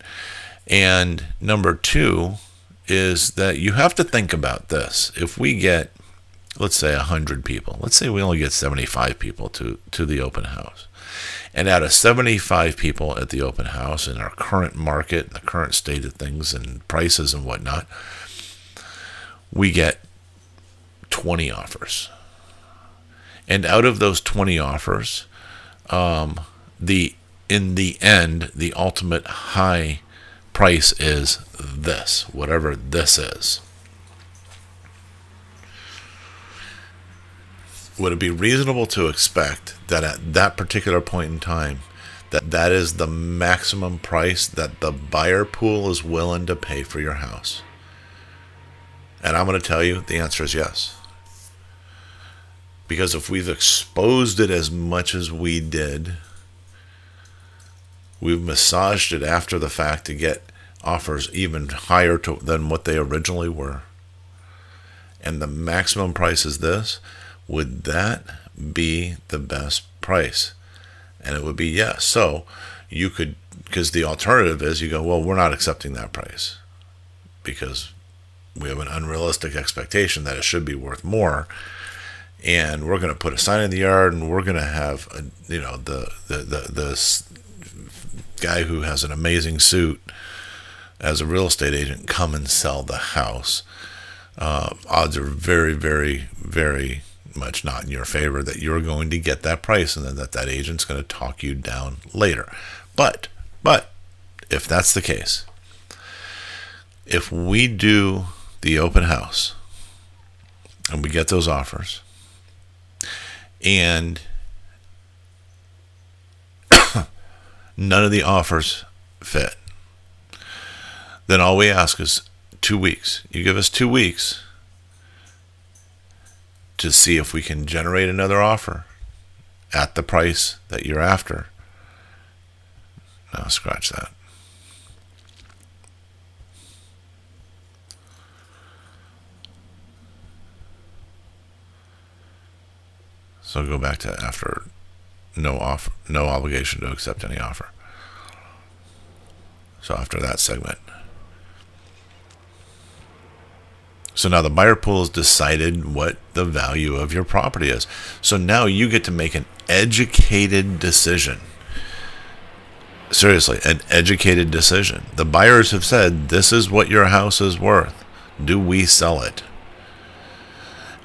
And number two, is that you have to think about this. If we get, let's say, 100 people, let's say we only get 75 people to the open house. And out of 75 people at the open house in our current market, the current state of things and prices and whatnot, we get 20 offers. And out of those 20 offers, in the end, the ultimate high price is this, whatever this is. Would it be reasonable to expect that at that particular point in time, that is the maximum price that the buyer pool is willing to pay for your house? And I'm going to tell you the answer is yes. Because if we've exposed it as much as we did, we've massaged it after the fact to get offers even higher than what they originally were, and the maximum price is this, would that be the best price? And it would be yes. So you could, because the alternative is you go, well, we're not accepting that price because we have an unrealistic expectation that it should be worth more, and we're going to put a sign in the yard, and we're going to have the guy who has an amazing suit as a real estate agent come and sell the house. Odds are very, very, very much not in your favor that you're going to get that price, and then that agent's going to talk you down later. But if that's the case, if we do the open house and we get those offers and none of the offers fit, then all we ask is 2 weeks. You give us 2 weeks to see if we can generate another offer at the price that you're after. Now scratch that. So go back to after no offer, no obligation to accept any offer. So after that segment. So now the buyer pool has decided what the value of your property is. So now you get to make an educated decision. Seriously, an educated decision. The buyers have said, this is what your house is worth. Do we sell it?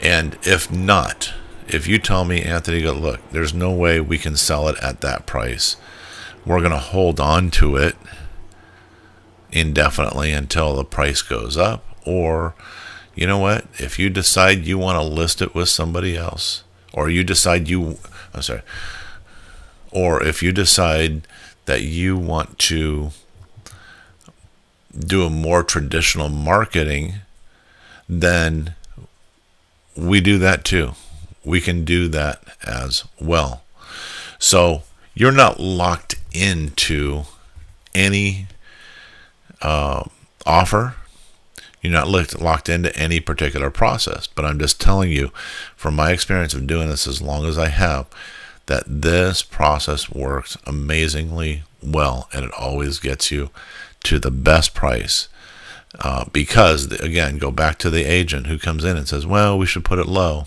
And if not, if you tell me, Anthony, go, look, there's no way we can sell it at that price. We're going to hold on to it indefinitely until the price goes up. Or, you know what? If you decide you want to list it with somebody else, or you decide or if you decide that you want to do a more traditional marketing, then we do that too. We can do that as well. So you're not locked into any offer. You're not locked into any particular process. But I'm just telling you, from my experience of doing this as long as I have, that this process works amazingly well, and it always gets you to the best price. Because, again, go back to the agent who comes in and says, well, we should put it low.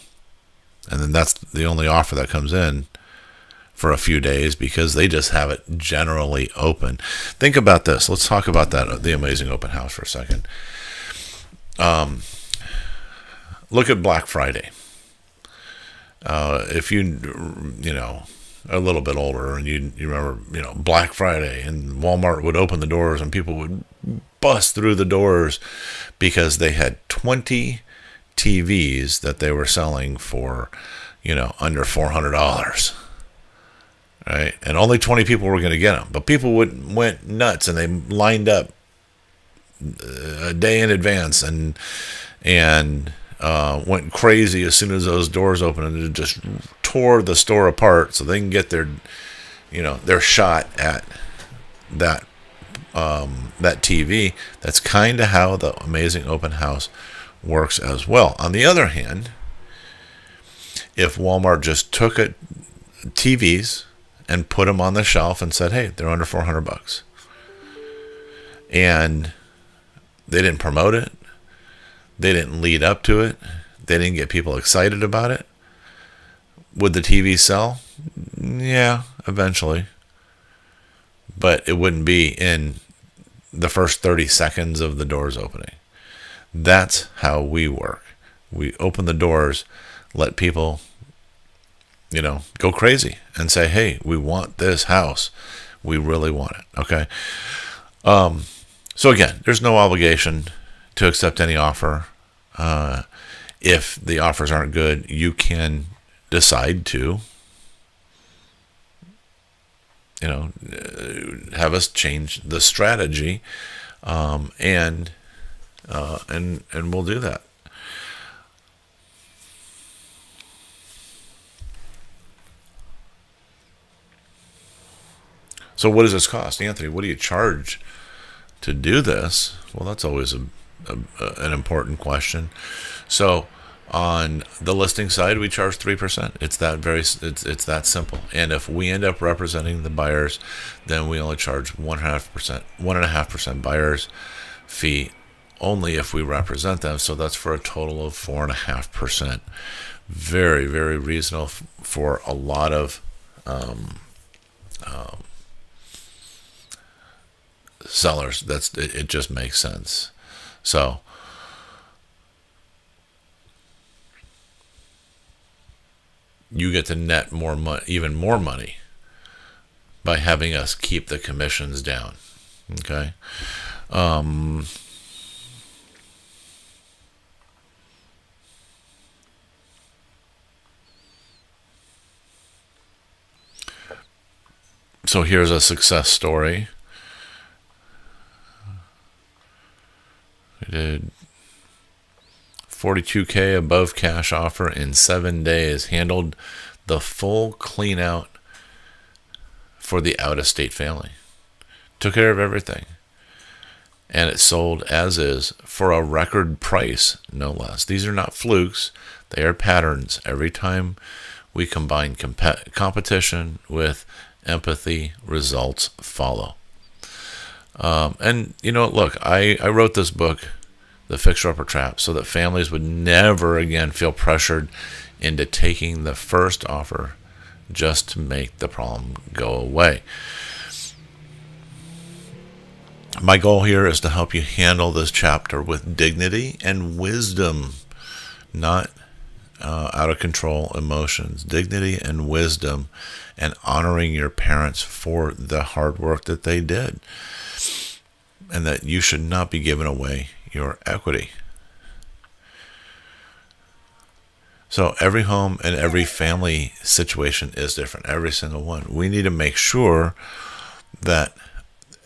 And then that's the only offer that comes in for a few days because they just have it generally open. Think about this. Let's talk about that, the amazing open house, for a second. Look at Black Friday. If you are a little bit older and you remember, Black Friday, and Walmart would open the doors and people would bust through the doors because they had 20 TVs that they were selling for, under $400, right? And only 20 people were going to get them, but people went nuts and they lined up a day in advance and went crazy as soon as those doors opened, and it just tore the store apart so they can get their shot at that TV. That's kind of how the amazing open house works as well. On the other hand, if Walmart just took TVs and put them on the shelf and said, hey, they're under $400, and they didn't promote it, They didn't lead up to it. They didn't get people excited about it. Would the TV sell? Yeah, eventually. But it wouldn't be in the first 30 seconds of the doors opening. That's how we work. We open the doors, let people, go crazy and say, hey, we want this house. We really want it. Okay. So again, there's no obligation to accept any offer. If the offers aren't good, you can decide to, have us change the strategy, and we'll do that. So what does this cost, Anthony? What do you charge to do this? Well, that's always an important question. So on the listing side, we charge 3%. It's that simple. And if we end up representing the buyers, then we only charge 1.5% buyer's fee, only if we represent them. So that's for a total of 4.5%. Very, very reasonable for a lot of sellers. It just makes sense. So you get to net even more money by having us keep the commissions down. Okay. So here's a success story. We did $42K above cash offer in 7 days. Handled the full clean out for the out-of-state family. Took care of everything. And it sold as is for a record price, no less. These are not flukes. They are patterns. Every time we combine competition with empathy, results follow. And look, I wrote this book, The Fixer-Upper Trap, so that families would never again feel pressured into taking the first offer just to make the problem go away. My goal here is to help you handle this chapter with dignity and wisdom, not out of control emotions. Dignity and wisdom, and honoring your parents for the hard work that they did, and that you should not be giving away your equity. So every home and every family situation is different, every single one. We need to make sure that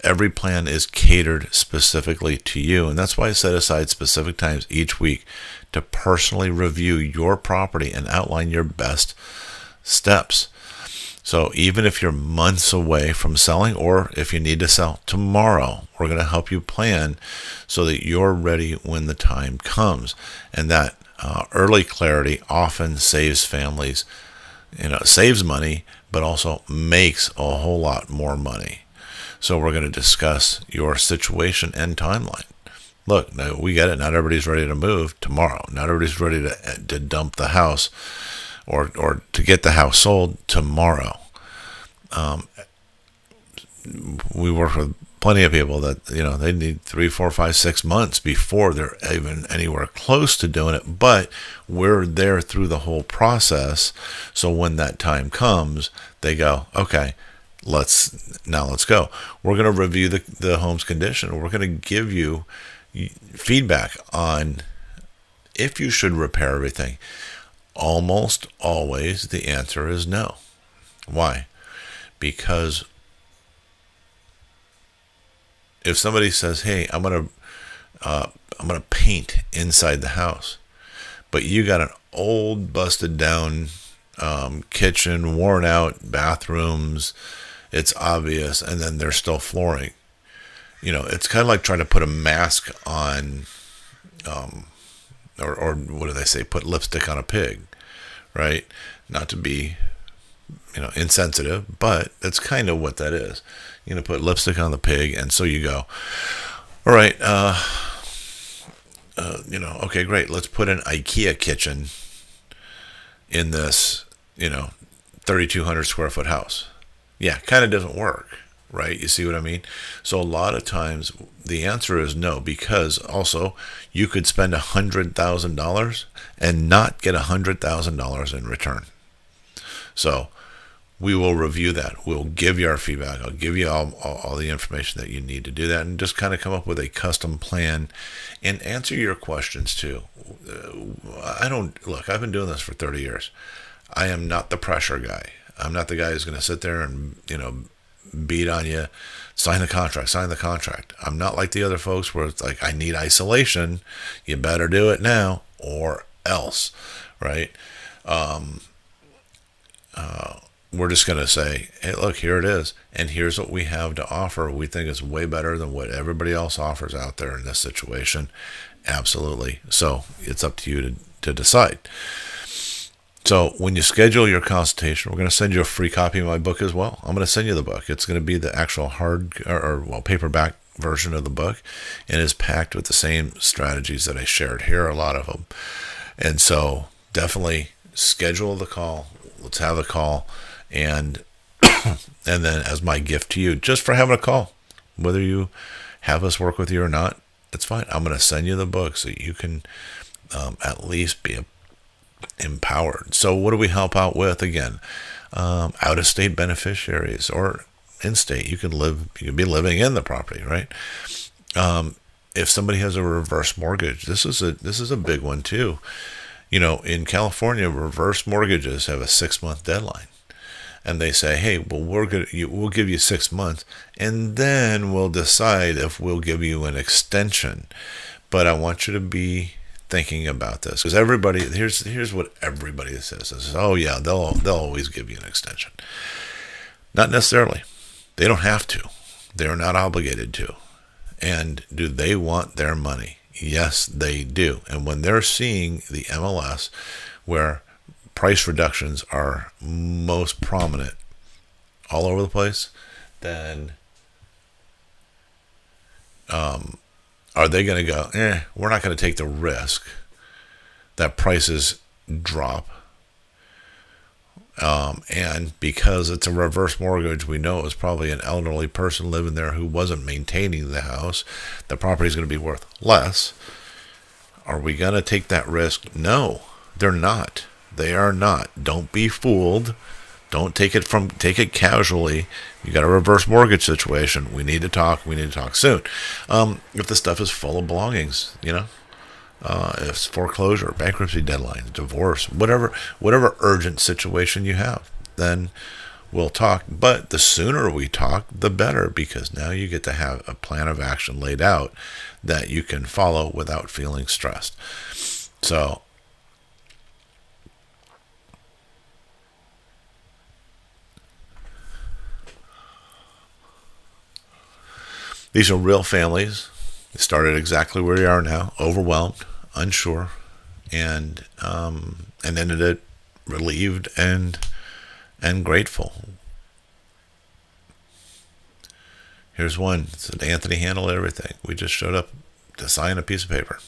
every plan is catered specifically to you, and that's why I set aside specific times each week to personally review your property and outline your best steps. So even if you're months away from selling, or if you need to sell tomorrow, we're going to help you plan so that you're ready when the time comes. And that early clarity often saves families, saves money, but also makes a whole lot more money. So we're going to discuss your situation and timeline. Look, now we get it. Not everybody's ready to move tomorrow. Not everybody's ready to dump the house or to get the house sold tomorrow. We work with plenty of people that, they need 3, 4, 5, 6 months before they're even anywhere close to doing it. But we're there through the whole process. So when that time comes, they go, okay, let's go. We're going to review the home's condition. We're going to give you feedback on if you should repair everything. Almost always the answer is no. Why? Because if somebody says, hey, I'm gonna paint inside the house, but you got an old busted down kitchen, worn out bathrooms, it's obvious, and then there's still flooring. It's kind of like trying to put a mask on, or what do they say? Put lipstick on a pig, right? Not to be, insensitive, but that's kind of what that is. Put lipstick on the pig, and so you go, all right, okay, great. Let's put an IKEA kitchen in this, 3,200 square foot house. Yeah, kind of doesn't work, right? You see what I mean? So a lot of times the answer is no, because also you could spend $100,000 and not get $100,000 in return. So we will review that. We'll give you our feedback. I'll give you all the information that you need to do that, and just kind of come up with a custom plan and answer your questions too. I've been doing this for 30 years. I am not the pressure guy. I'm not the guy who's going to sit there and, beat on you, sign the contract. I'm not like the other folks where it's like, I need isolation. You better do it now or else, right? We're just going to say, hey, look, here it is. And here's what we have to offer. We think it's way better than what everybody else offers out there in this situation. Absolutely. So it's up to you to decide. So when you schedule your consultation, we're going to send you a free copy of my book as well. I'm going to send you the book. It's going to be the actual paperback version of the book, and is packed with the same strategies that I shared here, a lot of them. And so definitely schedule the call. Let's have a call. And and then as my gift to you, just for having a call, whether you have us work with you or not, it's fine. I'm going to send you the book so you can at least be empowered. So what do we help out with? Again, out-of-state beneficiaries or in-state. You can be living in the property, right? If somebody has a reverse mortgage, this is a big one too. In California, reverse mortgages have a 6-month deadline. And they say, hey, well, we'll give you 6 months, and then we'll decide if we'll give you an extension. But I want you to be thinking about this, because everybody, here's what everybody says is, oh yeah, they'll always give you an extension. Not necessarily. They don't have to. They're not obligated to. And do they want their money? Yes, they do. And when they're seeing the MLS where price reductions are most prominent all over the place, then are they going to go, we're not going to take the risk that prices drop? And because it's a reverse mortgage, we know it was probably an elderly person living there who wasn't maintaining the house. The property is going to be worth less. Are we going to take that risk? No, they're not. They are not. Don't be fooled. Don't take it casually. You got a reverse mortgage situation. We need to talk. We need to talk soon. If the stuff is full of belongings, if it's foreclosure, bankruptcy deadlines, divorce, whatever urgent situation you have, then we'll talk. But the sooner we talk, the better, because now you get to have a plan of action laid out that you can follow without feeling stressed. So these are real families. They started exactly where they are now, overwhelmed, unsure, and ended it relieved and grateful. Here's one. It said Anthony handled everything. We just showed up to sign a piece of paper.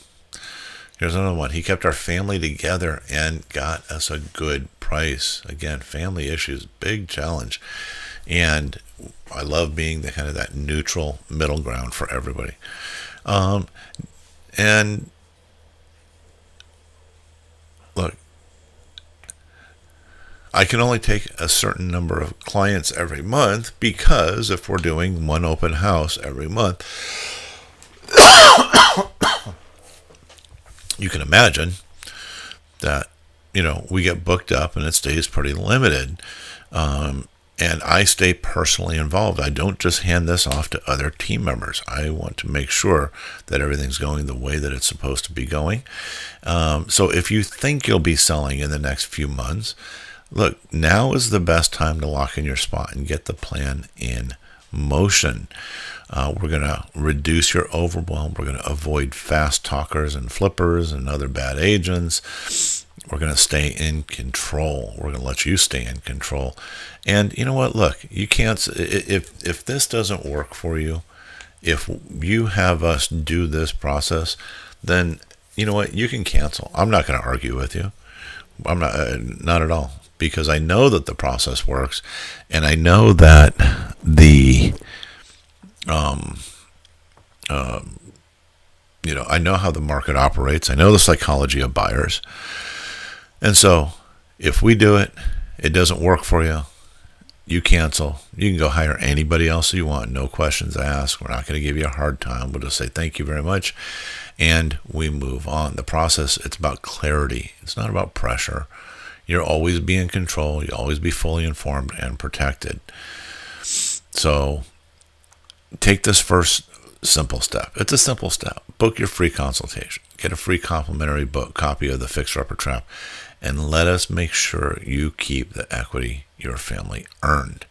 Here's another one. He kept our family together and got us a good price. Again, family issues, big challenge. And I love being the kind of that neutral middle ground for everybody. And look, I can only take a certain number of clients every month, because if we're doing one open house every month, you can imagine that, we get booked up and it stays pretty limited. And I stay personally involved. I don't just hand this off to other team members. I want to make sure that everything's going the way that it's supposed to be going. So if you think you'll be selling in the next few months, look, now is the best time to lock in your spot and get the plan in motion. We're going to reduce your overwhelm. We're going to avoid fast talkers and flippers and other bad agents. We're going to stay in control. We're going to let you stay in control. And you know what? Look, you can't, if this doesn't work for you, if you have us do this process, then you know what? You can cancel. I'm not going to argue with you. I'm not at all, because I know that the process works, and I know that um, I know how the market operates. I know the psychology of buyers. And so if we do it, it doesn't work for you, you cancel. You can go hire anybody else you want. No questions asked. We're not going to give you a hard time. We'll just say thank you very much, and we move on. The process, it's about clarity. It's not about pressure. You'll always be in control. You'll always be fully informed and protected. So take this first simple step. It's a simple step. Book your free consultation. Get a free complimentary book copy of The Fixer Upper Trap, and let us make sure you keep the equity your family earned.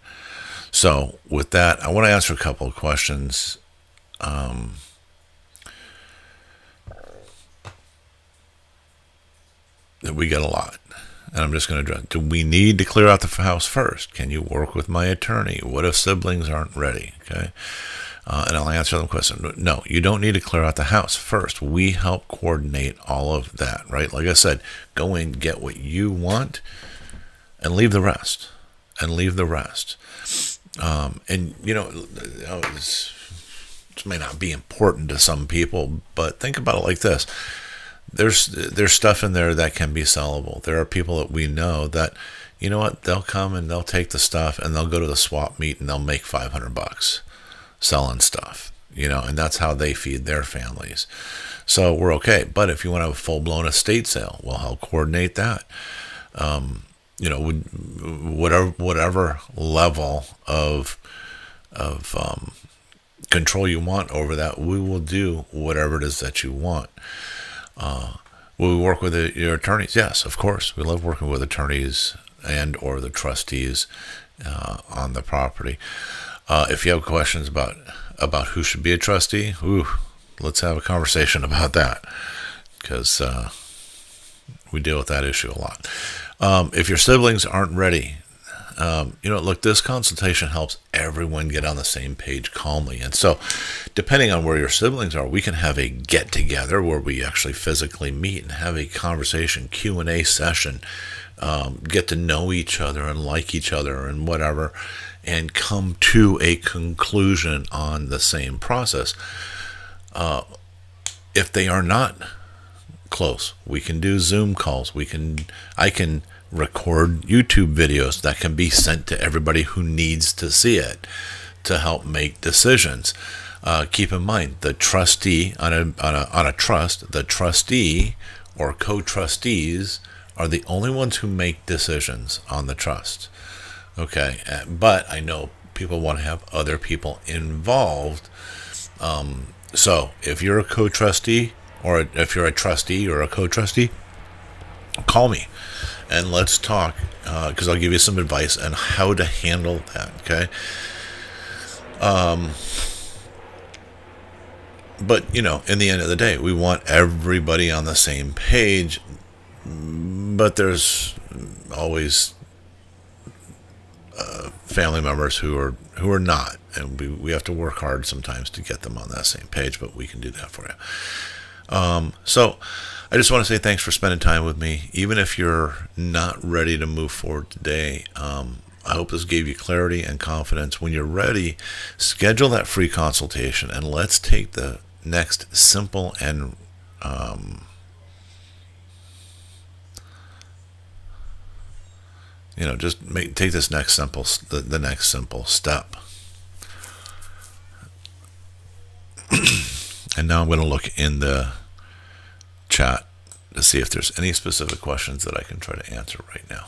So with that, I want to answer a couple of questions. That we get a lot, and I'm just going to address. Do we need to clear out the house first? Can you work with my attorney? What if siblings aren't ready? Okay. And I'll answer them question. No, you don't need to clear out the house first. We help coordinate all of that, right? Like I said, go in, get what you want, and leave the rest. And this may not be important to some people, but think about it like this. There's stuff in there that can be sellable. There are people that we know that, you know what, they'll come and they'll take the stuff and they'll go to the swap meet and they'll make $500 selling stuff, and that's how they feed their families. So we're okay. But if you want to have a full-blown estate sale, we'll help coordinate that. Whatever level of control you want over that, we will do whatever it is that you want. Will we work with your attorneys? Yes, of course. We love working with attorneys and or the trustees on the property. If you have questions about who should be a trustee, let's have a conversation about that, because we deal with that issue a lot. If your siblings aren't ready, look, this consultation helps everyone get on the same page calmly. And so depending on where your siblings are, we can have a get together where we actually physically meet and have a conversation, Q&A session, get to know each other and like each other and whatever, and come to a conclusion on the same process. If they are not close, we can do Zoom calls. I can record YouTube videos that can be sent to everybody who needs to see it to help make decisions. Keep in mind, the trustee on a trust, the trustee or co-trustees are the only ones who make decisions on the trust. Okay, but I know people want to have other people involved. So if you're a co-trustee, or if you're a trustee or a co-trustee, call me and let's talk, because I'll give you some advice on how to handle that. Okay. But in the end of the day, we want everybody on the same page, but there's always family members who are not, and we have to work hard sometimes to get them on that same page, but we can do that for you. So I just want to say thanks for spending time with me. Even if you're not ready to move forward today, I hope this gave you clarity and confidence. When you're ready, schedule that free consultation, and let's take the next simple and take this next the next simple step. And now I'm going to look in the chat to see if there's any specific questions that I can try to answer right now.